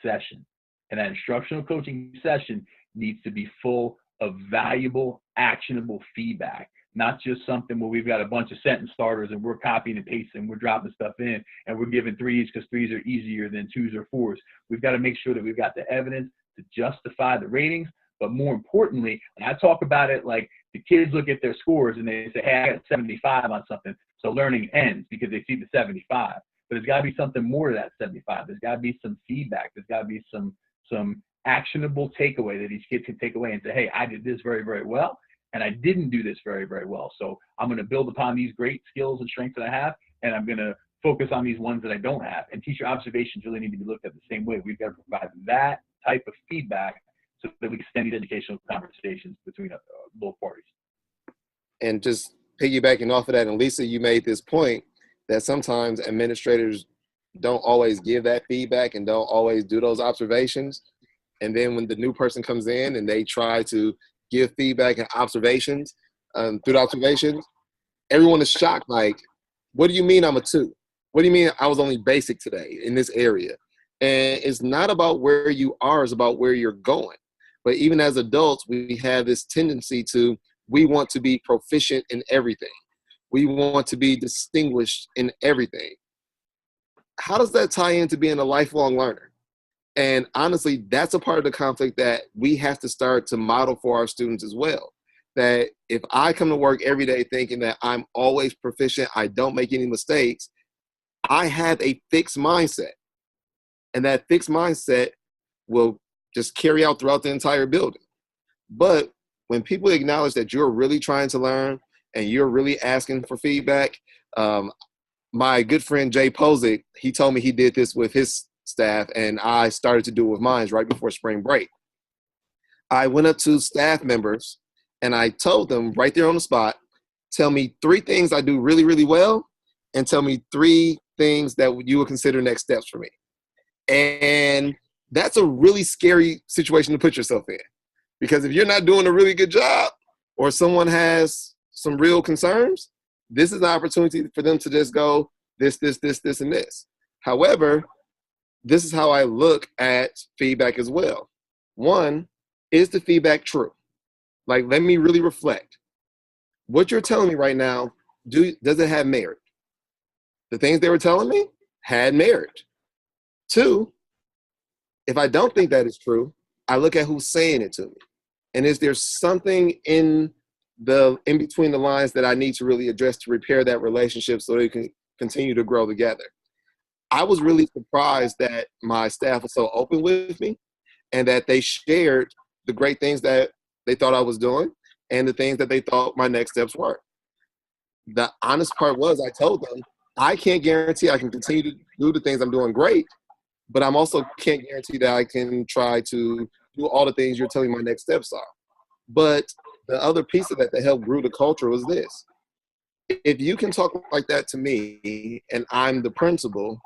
session. And that instructional coaching session needs to be full of valuable, actionable feedback, not just something where we've got a bunch of sentence starters and we're copying and pasting, we're dropping stuff in, and we're giving 3s because 3s are easier than 2s or 4s. We've got to make sure that we've got the evidence to justify the ratings. But more importantly, when I talk about it, like, the kids look at their scores and they say, hey, I got 75 on something, so learning ends because they see the 75. But there's got to be something more to that 75. There's got to be some feedback. There's got to be some actionable takeaway that these kids can take away and say, hey, I did this very, very well, and I didn't do this very, very well. So I'm going to build upon these great skills and strengths that I have, and I'm going to focus on these ones that I don't have. And teacher observations really need to be looked at the same way. We've got to provide that type of feedback so that we can extend these educational conversations between both parties. And just piggybacking off of that, and Lisa, you made this point that sometimes administrators don't always give that feedback and don't always do those observations. And then when the new person comes in and they try to give feedback and observations, through the observations, everyone is shocked. Like, what do you mean I'm a 2? What do you mean I was only basic today in this area? And it's not about where you are, it's about where you're going. But even as adults, we have this tendency we want to be proficient in everything. We want to be distinguished in everything. How does that tie into being a lifelong learner? And honestly, that's a part of the conflict that we have to start to model for our students as well. That if I come to work every day thinking that I'm always proficient, I don't make any mistakes, I have a fixed mindset. And that fixed mindset will just carry out throughout the entire building. But when people acknowledge that you're really trying to learn and you're really asking for feedback, my good friend Jay Posick, he told me he did this with his staff, and I started to do it with mine right before spring break. I went up to staff members and I told them right there on the spot, tell me 3 things I do really, really well, and tell me 3 things that you would consider next steps for me. And that's a really scary situation to put yourself in, because if you're not doing a really good job or someone has some real concerns, this is an opportunity for them to just go this, and this. However, this is how I look at feedback as well. 1, is the feedback true? Like, let me really reflect. What you're telling me right now, does it have merit? The things they were telling me had merit. 2, if I don't think that is true, I look at who's saying it to me. And is there something in between the lines that I need to really address to repair that relationship so they can continue to grow together? I was really surprised that my staff was so open with me and that they shared the great things that they thought I was doing and the things that they thought my next steps were. The honest part was I told them, I can't guarantee I can continue to do the things I'm doing great, but I'm also can't guarantee that I can try to do all the things you're telling my next steps are. But the other piece of that helped grew the culture was this. If you can talk like that to me and I'm the principal,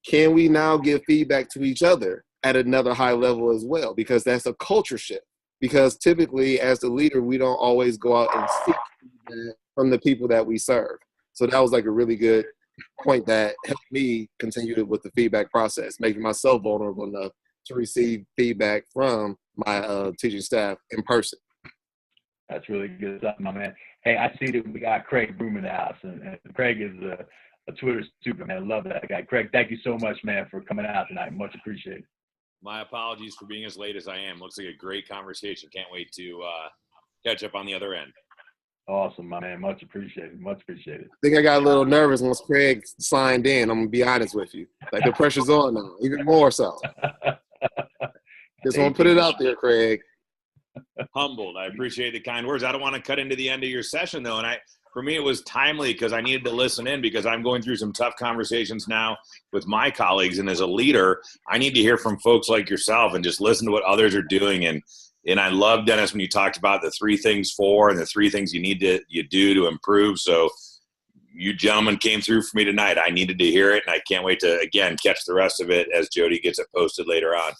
can we now give feedback to each other at another high level as well? Because that's a culture shift. Because typically as the leader, we don't always go out and seek feedback from the people that we serve. So that was like a really good point that helped me continue with the feedback process, making myself vulnerable enough to receive feedback from my teaching staff in person. That's really good stuff, my man. Hey, I see that we got Craig Broom in the house, and Craig is a Twitter superman. I love that guy. Craig, thank you so much, man, for coming out tonight. Much appreciated. My apologies for being as late as I am. Looks like a great conversation. Can't wait to catch up on the other end. Awesome, my man. Much appreciated. Much appreciated. I think I got a little nervous once Craig signed in. I'm going to be honest with you. Like, the pressure's on now, even more so. Just want to put it out there, Craig. Humbled. I appreciate the kind words. I don't want to cut into the end of your session, though. And for me, it was timely because I needed to listen in, because I'm going through some tough conversations now with my colleagues. And as a leader, I need to hear from folks like yourself and just listen to what others are doing. And I love, Dennis, when you talked about the 3 things for and the 3 things you do to improve. So you gentlemen came through for me tonight. I needed to hear it, and I can't wait to, again, catch the rest of it as Jodie gets it posted later on.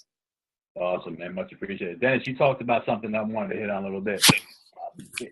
Awesome, man. Much appreciated. Dennis, you talked about something I wanted to hit on a little bit.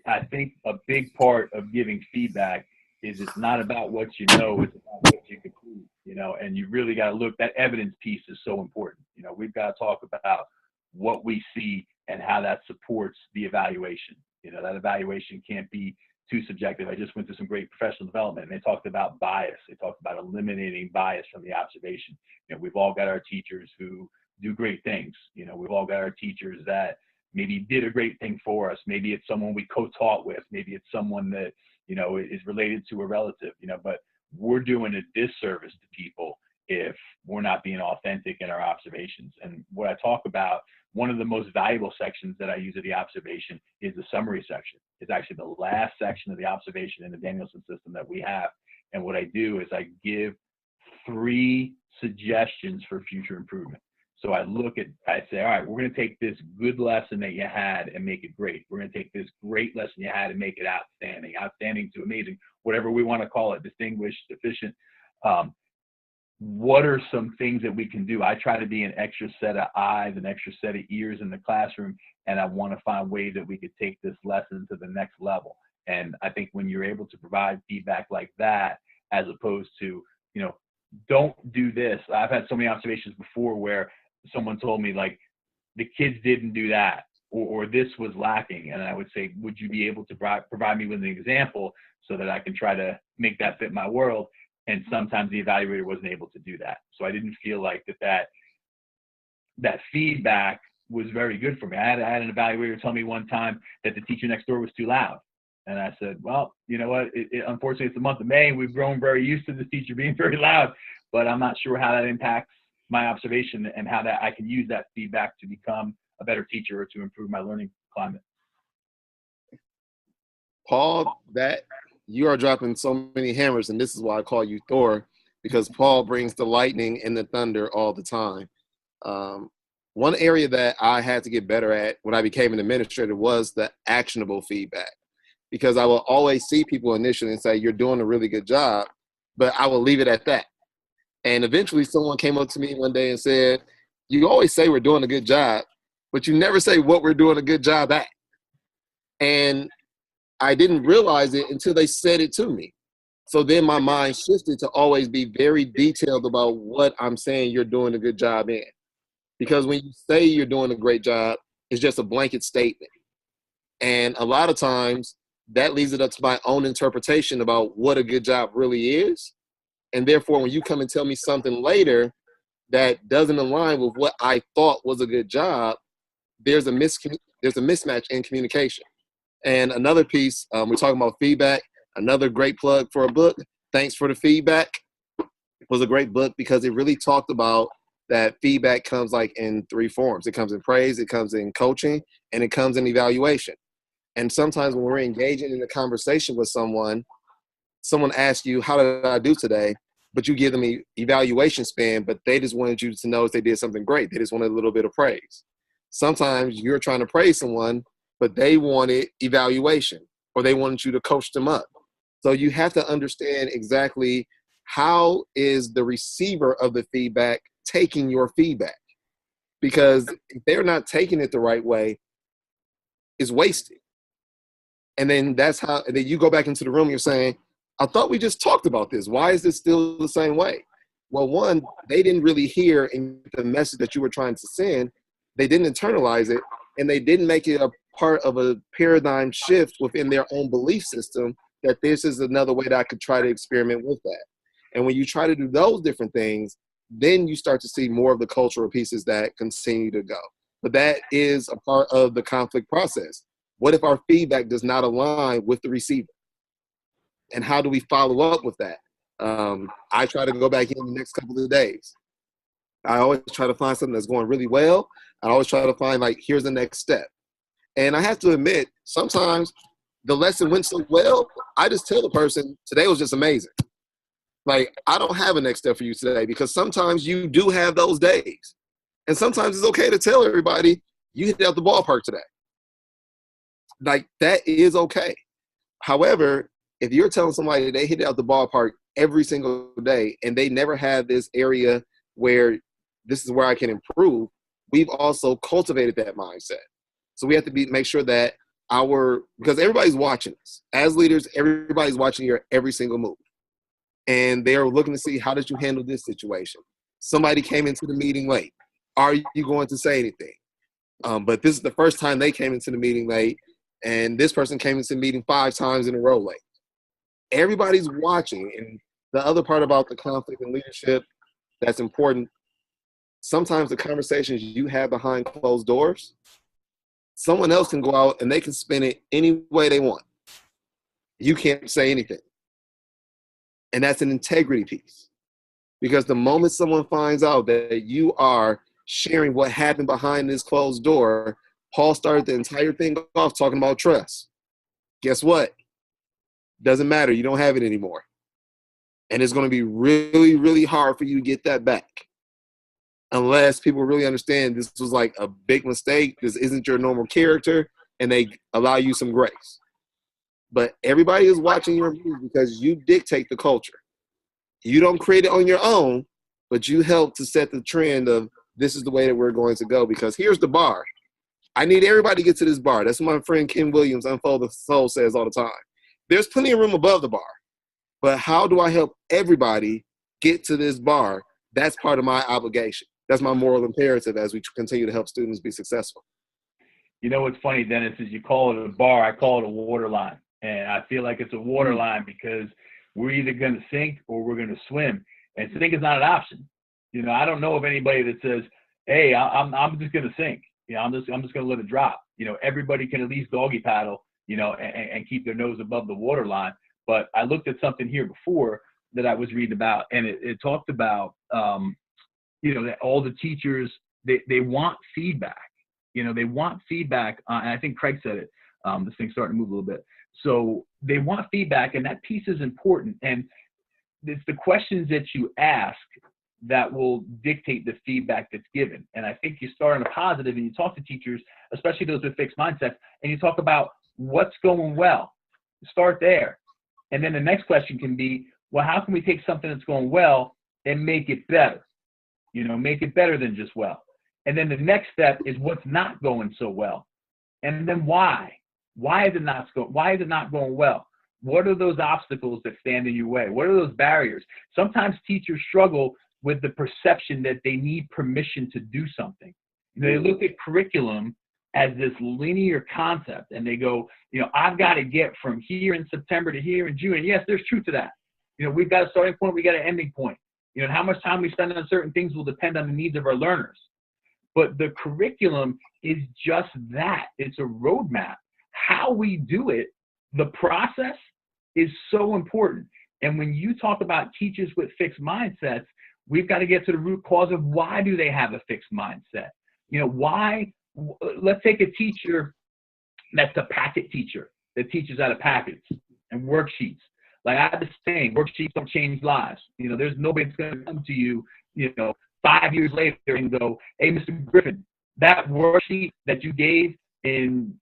I think a big part of giving feedback is it's not about what you know, it's about what you can prove, and you really got to look, that evidence piece is so important. We've got to talk about what we see and how that supports the evaluation. That evaluation can't be too subjective. I just went through some great professional development, and they talked about bias. They talked about eliminating bias from the observation. We've all got our teachers who do great things. We've all got our teachers that maybe did a great thing for us. Maybe it's someone we co-taught with. Maybe it's someone that, is related to a relative, but we're doing a disservice to people if we're not being authentic in our observations. And what I talk about, one of the most valuable sections that I use of the observation is the summary section. It's actually the last section of the observation in the Danielson system that we have. And what I do is I give 3 suggestions for future improvement. So I say, all right, we're going to take this good lesson that you had and make it great. We're going to take this great lesson you had and make it outstanding to amazing, whatever we want to call it, distinguished, efficient. What are some things that we can do? I try to be an extra set of eyes, an extra set of ears in the classroom, and I want to find ways that we could take this lesson to the next level. And I think when you're able to provide feedback like that, as opposed to, don't do this. I've had so many observations before where someone told me, like, the kids didn't do that, or this was lacking. And I would say, would you be able to provide me with an example so that I can try to make that fit my world? And sometimes the evaluator wasn't able to do that. So I didn't feel like that feedback was very good for me. I had an evaluator tell me one time that the teacher next door was too loud. And I said, well, you know what? Unfortunately, it's the month of May. We've grown very used to this teacher being very loud, but I'm not sure how that impacts my observation and how that I can use that feedback to become a better teacher or to improve my learning climate. Paul, that you are dropping so many hammers, and this is why I call you Thor, because Paul brings the lightning and the thunder all the time. One area that I had to get better at when I became an administrator was the actionable feedback, because I will always see people initially and say, you're doing a really good job, but I will leave it at that. And eventually someone came up to me one day and said, you always say we're doing a good job, but you never say what we're doing a good job at. And I didn't realize it until they said it to me. So then my mind shifted to always be very detailed about what I'm saying you're doing a good job in. Because when you say you're doing a great job, it's just a blanket statement. And a lot of times that leaves it up to my own interpretation about what a good job really is. And therefore, when you come and tell me something later that doesn't align with what I thought was a good job, there's a mismatch in communication. And another piece, we're talking about feedback. Another great plug for a book, Thanks for the Feedback, was a great book because it really talked about that feedback comes like in 3 forms. It comes in praise, it comes in coaching, and it comes in evaluation. And sometimes when we're engaging in a conversation with someone asks you, how did I do today? But you give them an evaluation spin, but they just wanted you to know if they did something great. They just wanted a little bit of praise. Sometimes you're trying to praise someone, but they wanted evaluation, or they wanted you to coach them up. So you have to understand exactly how is the receiver of the feedback taking your feedback. Because if they're not taking it the right way, it's wasted. And then and then you go back into the room, you're saying, I thought we just talked about this. Why is this still the same way? Well, one, they didn't really hear in the message that you were trying to send. They didn't internalize it, and they didn't make it a part of a paradigm shift within their own belief system that this is another way that I could try to experiment with that. And when you try to do those different things, then you start to see more of the cultural pieces that continue to go. But that is a part of the conflict process. What if our feedback does not align with the receiver? And how do we follow up with that? I try to go back in the next couple of days. I always try to find something that's going really well. I always try to find, like, here's the next step. And I have to admit, sometimes the lesson went so well, I just tell the person, today was just amazing. Like, I don't have a next step for you today, because sometimes you do have those days. And sometimes it's okay to tell everybody, you hit out the ballpark today. Like, that is okay. However, if you're telling somebody they hit out the ballpark every single day and they never have this area where this is where I can improve, we've also cultivated that mindset. So we have to make sure that because everybody's watching us. As leaders, everybody's watching your every single move. And they're looking to see, how did you handle this situation? Somebody came into the meeting late. Are you going to say anything? But this is the first time they came into the meeting late, and this person came into the meeting 5 times in a row late. Everybody's watching. And the other part about the conflict in leadership that's important, sometimes the conversations you have behind closed doors, someone else can go out and they can spin it any way they want. You can't say anything. And that's an integrity piece. Because the moment someone finds out that you are sharing what happened behind this closed door, Paul started the entire thing off talking about trust. Guess what? Doesn't matter. You don't have it anymore. And it's going to be really, really hard for you to get that back. Unless people really understand this was like a big mistake, this isn't your normal character, and they allow you some grace. But everybody is watching your moves because you dictate the culture. You don't create it on your own, but you help to set the trend of this is the way that we're going to go, because here's the bar. I need everybody to get to this bar. That's what my friend Ken Williams, Unfold the Soul, says all the time. There's plenty of room above the bar, but how do I help everybody get to this bar? That's part of my obligation. That's my moral imperative as we continue to help students be successful. You know what's funny, Dennis, is you call it a bar, I call it a water line. And I feel like it's a water line because we're either going to sink or we're going to swim. And sink is not an option. You know, I don't know of anybody that says, hey, I'm just going to sink. You know, I'm just going to let it drop. You know, everybody can at least doggy paddle, you know, and keep their nose above the water line. But I looked at something here before that I was reading about, and it talked about, you know, that all the teachers, they want feedback. You know, they want feedback. And I think Craig said it. This thing's starting to move a little bit. So they want feedback, and that piece is important. And it's the questions that you ask that will dictate the feedback that's given. And I think you start on a positive and you talk to teachers, especially those with fixed mindsets, and you talk about what's going well. Start there. And then the next question can be, well, how can we take something that's going well and make it better? You know, make it better than just well. And then the next step is what's not going so well. And then why? Why is it not going well? What are those obstacles that stand in your way? What are those barriers? Sometimes teachers struggle with the perception that they need permission to do something. You know, they look at curriculum as this linear concept, and they go, you know, I've got to get from here in September to here in June. And yes, there's truth to that. You know, we've got a starting point, we got an ending point. You know, and how much time we spend on certain things will depend on the needs of our learners. But the curriculum is just that. It's a roadmap. How we do it, the process, is so important. And when you talk about teachers with fixed mindsets, we've got to get to the root cause of why do they have a fixed mindset? You know, why? Let's take a teacher that's a packet teacher that teaches out of packets and worksheets. Like I have the saying, worksheets don't change lives. You know, there's nobody that's going to come to you, you know, 5 years later and go, hey, Mr. Griffin, that worksheet that you gave in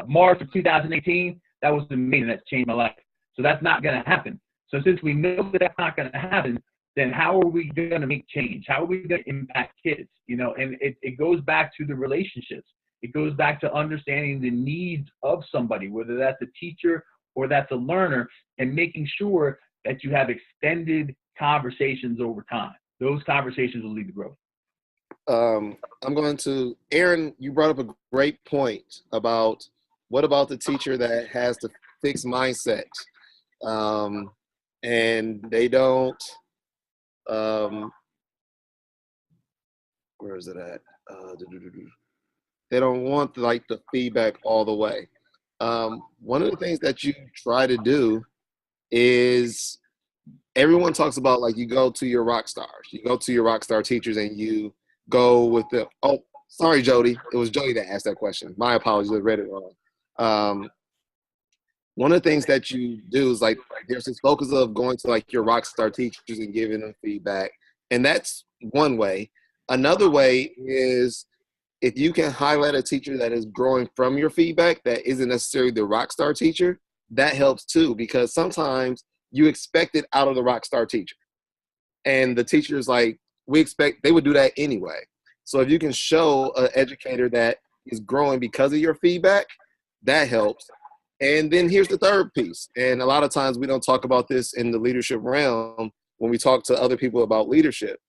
March of 2018, that was amazing. That changed my life. So that's not going to happen. So since we know that that's not going to happen, then how are we going to make change? How are we going to impact kids? You know, and it goes back to the relationships. It goes back to understanding the needs of somebody, whether that's a teacher or that's a learner, and making sure that you have extended conversations over time. Those conversations will lead to growth. I'm going to, Aaron, you brought up a great point about what about the teacher that has the fixed mindset, and they don't, where is it at? They don't want like the feedback all the way. One of the things that you try to do is, everyone talks about, like, you go to your rock stars, you go to your rock star teachers, and you go with the, oh, sorry, Jodie. It was Jodie that asked that question. My apologies, I read it wrong. One of the things that you do is, like, there's this focus of going to, like, your rock star teachers and giving them feedback. And that's one way. Another way is, if you can highlight a teacher that is growing from your feedback that isn't necessarily the rock star teacher, that helps too, because sometimes you expect it out of the rock star teacher. And the teacher is like, we expect, they would do that anyway. So if you can show an educator that is growing because of your feedback, that helps. And then here's the third piece. And a lot of times we don't talk about this in the leadership realm when we talk to other people about leadership.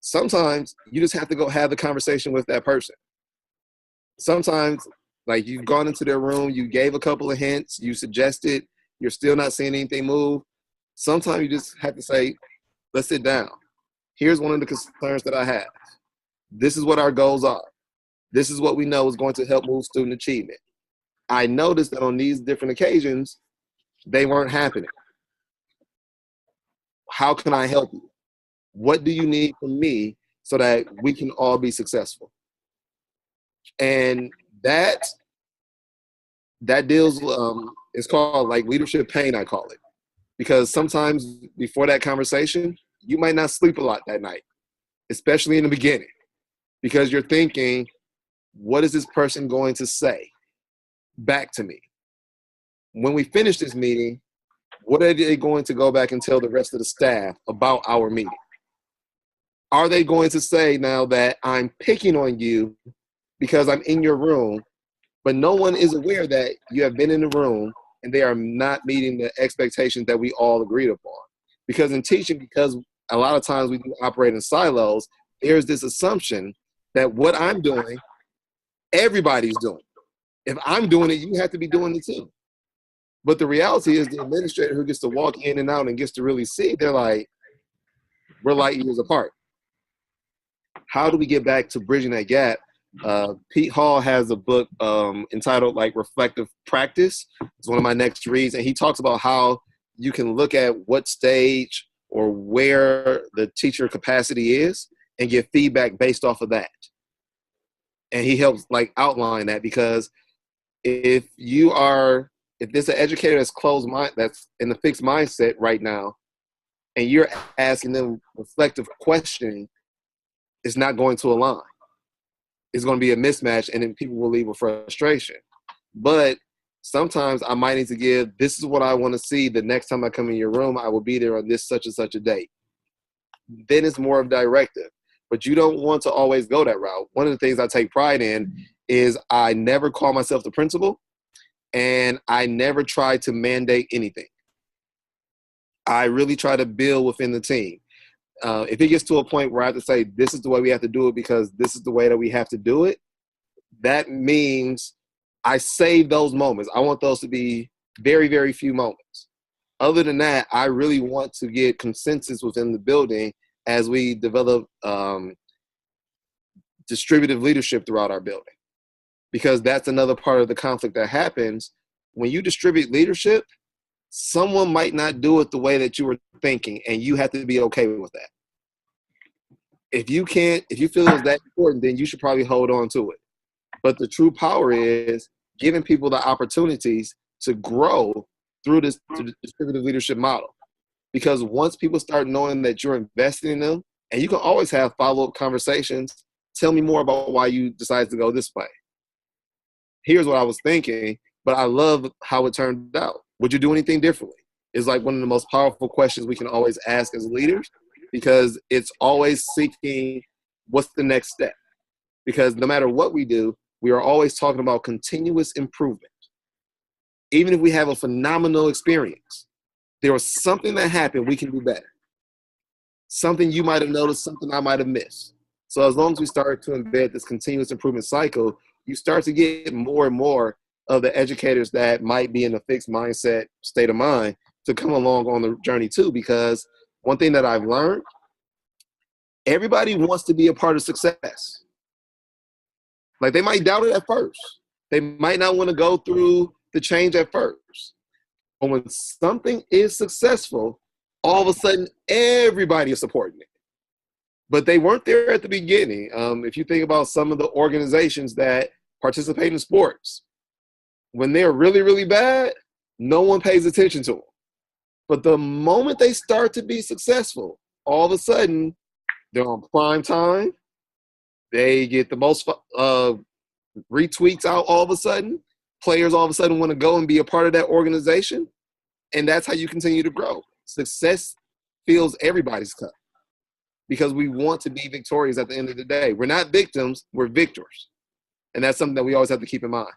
Sometimes you just have to go have the conversation with that person. Sometimes, like, you've gone into their room, you gave a couple of hints, you suggested, you're still not seeing anything move. Sometimes you just have to say, let's sit down. Here's one of the concerns that I have. This is what our goals are. This is what we know is going to help move student achievement. I noticed that on these different occasions, they weren't happening. How can I help you? What do you need from me so that we can all be successful? And that deals, it's called, like, leadership pain, I call it. Because sometimes before that conversation, you might not sleep a lot that night, especially in the beginning, because you're thinking, what is this person going to say back to me? When we finish this meeting, what are they going to go back and tell the rest of the staff about our meeting? Are they going to say now that I'm picking on you because I'm in your room, but no one is aware that you have been in the room and they are not meeting the expectations that we all agreed upon? Because in teaching, because a lot of times we do operate in silos, there's this assumption that what I'm doing, everybody's doing. If I'm doing it, you have to be doing it too. But the reality is, the administrator who gets to walk in and out and gets to really see, they're like, we're light years apart. How do we get back to bridging that gap? Pete Hall has a book entitled, like, Reflective Practice. It's one of my next reads. And he talks about how you can look at what stage or where the teacher capacity is and get feedback based off of that. And he helps, like, outline that, because if there's an educator that's closed mind, that's in the fixed mindset right now, and you're asking them reflective questioning, it's not going to align. It's going to be a mismatch, and then people will leave with frustration. But sometimes I might need to give, this is what I want to see the next time I come in your room. I will be there on this such and such a date. Then it's more of directive. But you don't want to always go that route. One of the things I take pride in is I never call myself the principal, and I never try to mandate anything. I really try to build within the team. If it gets to a point where I have to say, this is the way we have to do it because this is the way that we have to do it, that means I save those moments. I want those to be very, very few moments. Other than that, I really want to get consensus within the building as we develop distributive leadership throughout our building. Because that's another part of the conflict that happens. When you distribute leadership, someone might not do it the way that you were thinking, and you have to be okay with that. If you feel it's that important, then you should probably hold on to it. But the true power is giving people the opportunities to grow through this distributive leadership model. Because once people start knowing that you're investing in them, and you can always have follow-up conversations, tell me more about why you decided to go this way. Here's what I was thinking, but I love how it turned out. Would you do anything differently? It's like one of the most powerful questions we can always ask as leaders, because it's always seeking what's the next step. Because no matter what we do, we are always talking about continuous improvement. even if we have a phenomenal experience, there was something that happened we can do better. Something you might have noticed, something I might have missed. So as long as we start to embed this continuous improvement cycle, you start to get more and more of the educators that might be in a fixed mindset state of mind to come along on the journey too. Because one thing that I've learned, everybody wants to be a part of success. Like, they might doubt it at first. They might not want to go through the change at first. But when something is successful, all of a sudden everybody is supporting it. But they weren't there at the beginning. If you think about some of the organizations that participate in sports, when they're really, really bad, no one pays attention to them. But the moment they start to be successful, all of a sudden they're on prime time. They get the most retweets out all of a sudden. Players all of a sudden want to go and be a part of that organization. And that's how you continue to grow. Success fills everybody's cup because we want to be victorious at the end of the day. We're not victims, we're victors. And that's something that we always have to keep in mind.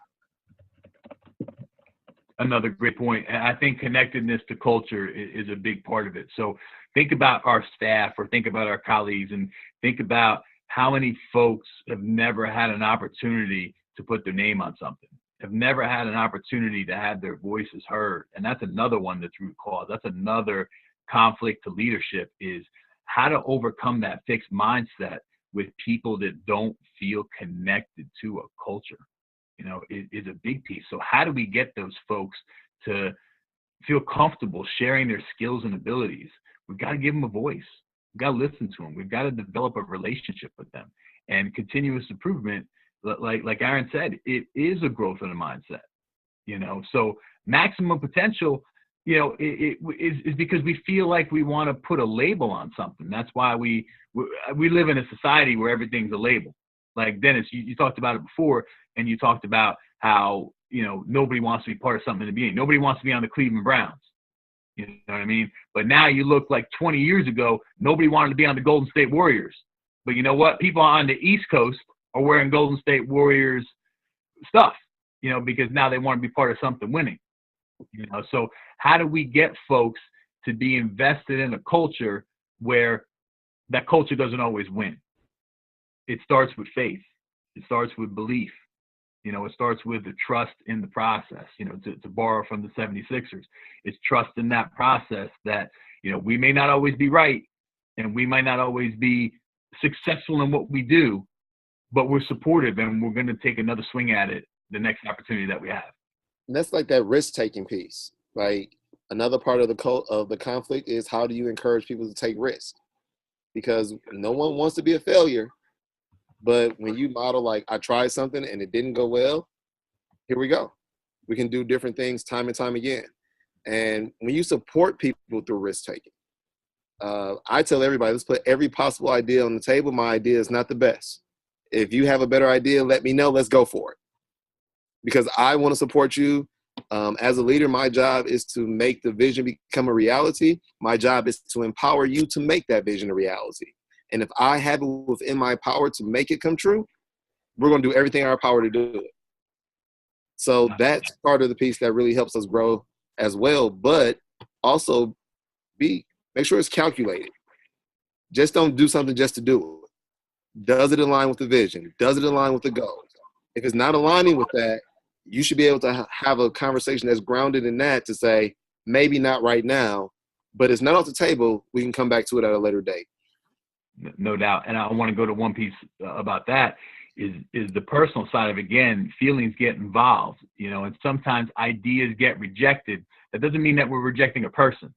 Another great point. And I think connectedness to culture is a big part of it. So think about our staff or think about our colleagues and think about how many folks have never had an opportunity to put their name on something, have never had an opportunity to have their voices heard. And that's another one that's root cause. That's another conflict to leadership, is how to overcome that fixed mindset with people that don't feel connected to a culture. You know, is a big piece. So how do we get those folks to feel comfortable sharing their skills and abilities? We've got to give them a voice. We've got to listen to them. We've got to develop a relationship with them. And continuous improvement, like Aaron said, it is a growth in the mindset. You know, so maximum potential, you know, it is because we feel like we want to put a label on something. That's why we live in a society where everything's a label. Like Dennis, you talked about it before, and you talked about how, you know, nobody wants to be part of something in the beginning. Nobody wants to be on the Cleveland Browns. You know what I mean? But now you look like 20 years ago, nobody wanted to be on the Golden State Warriors. But you know what? People on the East Coast are wearing Golden State Warriors stuff, you know, because now they want to be part of something winning. You know, so how do we get folks to be invested in a culture where that culture doesn't always win? It starts with faith. It starts with belief. You know, it starts with the trust in the process, you know, to borrow from the 76ers. It's trust in that process that, you know, we may not always be right and we might not always be successful in what we do, but we're supportive and we're going to take another swing at it the next opportunity that we have. And that's like that risk-taking piece. Like, another part of the conflict is, how do you encourage people to take risks? Because no one wants to be a failure. But when you model, like, I tried something and it didn't go well, here we go. We can do different things time and time again. And when you support people through risk-taking, I tell everybody, let's put every possible idea on the table. My idea is not the best. If you have a better idea, let me know. Let's go for it. Because I want to support you. As a leader, my job is to make the vision become a reality. My job is to empower you to make that vision a reality. And if I have it within my power to make it come true, we're going to do everything in our power to do it. So that's part of the piece that really helps us grow as well. But also make sure it's calculated. Just don't do something just to do it. Does it align with the vision? Does it align with the goals? If it's not aligning with that, you should be able to have a conversation that's grounded in that to say, maybe not right now, but it's not off the table. We can come back to it at a later date. No doubt. And I want to go to one piece about that is the personal side of it. Again, feelings get involved, you know, and sometimes ideas get rejected. That doesn't mean that we're rejecting a person.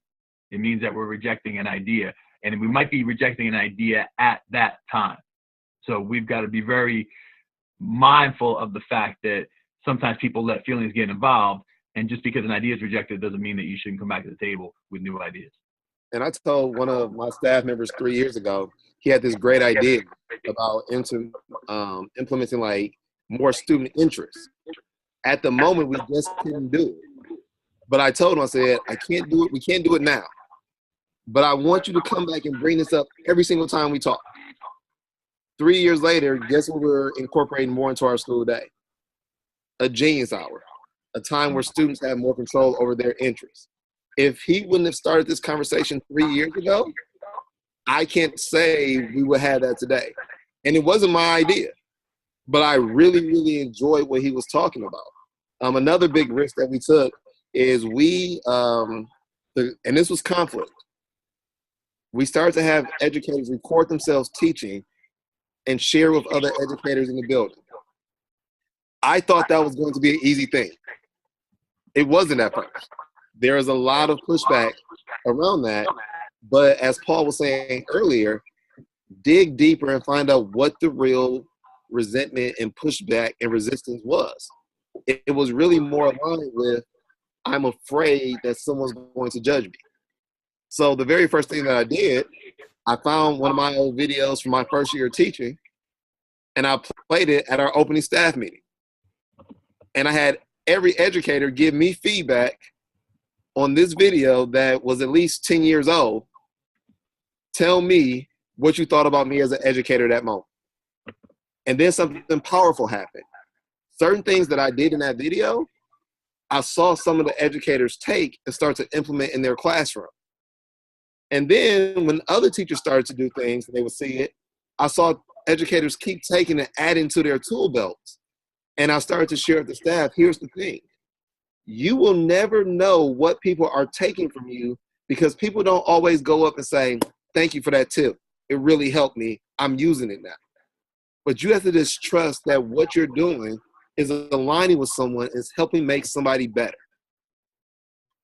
It means that we're rejecting an idea, and we might be rejecting an idea at that time. So we've got to be very mindful of the fact that sometimes people let feelings get involved, and just because an idea is rejected doesn't mean that you shouldn't come back to the table with new ideas. And I told one of my staff members 3 years ago, he had this great idea about implementing like more student interest. At the moment, we just couldn't do it. But I told him, I said, I can't do it. We can't do it now. But I want you to come back and bring this up every single time we talk. 3 years later, guess what we're incorporating more into our school day? A Genius Hour. a time where students have more control over their interests. If he wouldn't have started this conversation 3 years ago, I can't say we would have that today. And it wasn't my idea, but I really, really enjoyed what he was talking about. Another big risk that we took is and this was conflict. We started to have educators record themselves teaching and share with other educators in the building. I thought that was going to be an easy thing. It wasn't at first. There is a lot of pushback around that, but as Paul was saying earlier, dig deeper and find out what the real resentment and pushback and resistance was. It was really more aligned with, I'm afraid that someone's going to judge me. So the very first thing that I did, I found one of my old videos from my first year of teaching, and I played it at our opening staff meeting. And I had every educator give me feedback on this video that was at least 10 years old. Tell me what you thought about me as an educator at that moment. And then something powerful happened. Certain things that I did in that video, I saw some of the educators take and start to implement in their classroom. And then when other teachers started to do things and they would see it, I saw educators keep taking and adding to their tool belts. And I started to share with the staff, here's the thing. You will never know what people are taking from you because people don't always go up and say, thank you for that tip. It really helped me. I'm using it now. But you have to just trust that what you're doing is aligning with someone, is helping make somebody better.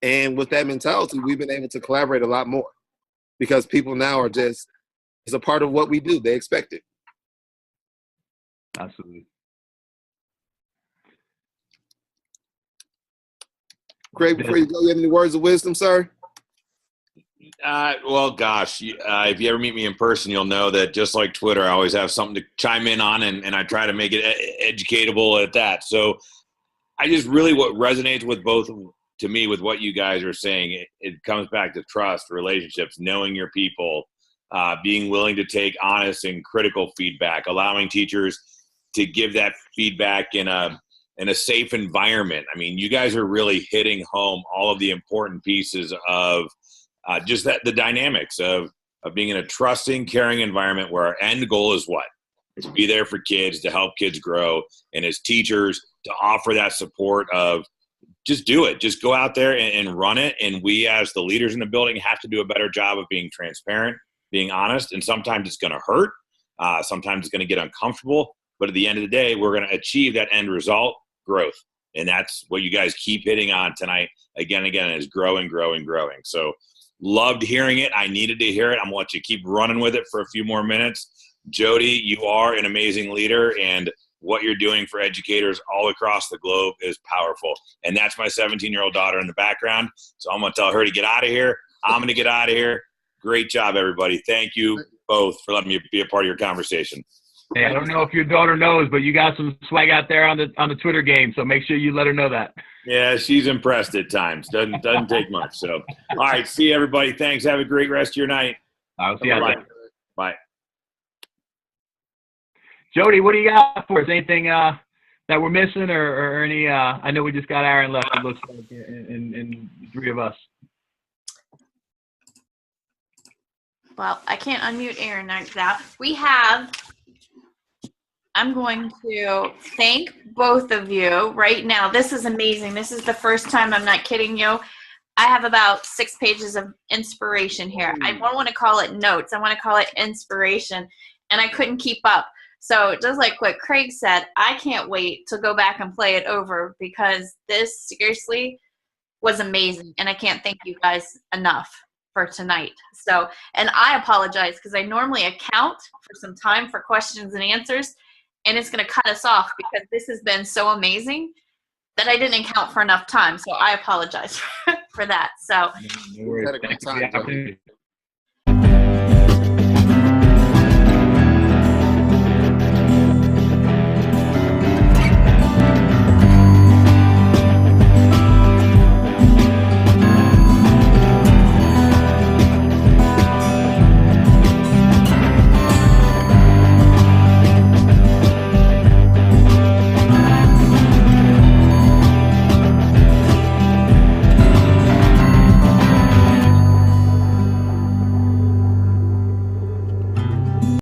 And with that mentality, we've been able to collaborate a lot more because people now are just, it's a part of what we do. They expect it. Absolutely. Craig, before you go, you have any words of wisdom, sir? Well, gosh, if you ever meet me in person, you'll know that just like Twitter, I always have something to chime in on, and I try to make it educatable at that. So I just really, what resonates with both, to me, with what you guys are saying, it comes back to trust, relationships, knowing your people, being willing to take honest and critical feedback, allowing teachers to give that feedback in a safe environment. I mean, you guys are really hitting home all of the important pieces of just the dynamics of being in a trusting, caring environment where our end goal is what? To be there for kids, to help kids grow, and as teachers, to offer that support of just do it. Just go out there and run it. And we, as the leaders in the building, have to do a better job of being transparent, being honest, and sometimes it's going to hurt. Sometimes it's going to get uncomfortable. But at the end of the day, we're going to achieve that end result, growth. And that's what you guys keep hitting on tonight again and again, is growing, growing, growing. So loved hearing it. I needed to hear it. I'm going to let you keep running with it for a few more minutes. Jodie, you are an amazing leader, and what you're doing for educators all across the globe is powerful. And that's my 17-year-old daughter in the background. So I'm going to tell her to get out of here. I'm going to get out of here. Great job, everybody. Thank you both for letting me be a part of your conversation. Hey, I don't know if your daughter knows, but you got some swag out there on the Twitter game, so make sure you let her know that. Yeah, she's impressed at times. Doesn't take much. So, all right, see you, everybody. Thanks. Have a great rest of your night. I'll see you out there. Bye. Jodie, what do you got for us? Anything that we're missing, or any? I know we just got Aaron left. It looks like in three of us. Well, I can't unmute Aaron now. We have. I'm going to thank both of you right now. This is amazing. This is the first time, I'm not kidding you, I have about 6 pages of inspiration here. I don't want to call it notes. I want to call it inspiration, and I couldn't keep up. So just like what Craig said, I can't wait to go back and play it over because this seriously was amazing, and I can't thank you guys enough for tonight. So, and I apologize because I normally account for some time for questions and answers, and it's going to cut us off because this has been so amazing that I didn't account for enough time. So I apologize for that. So We had a great time.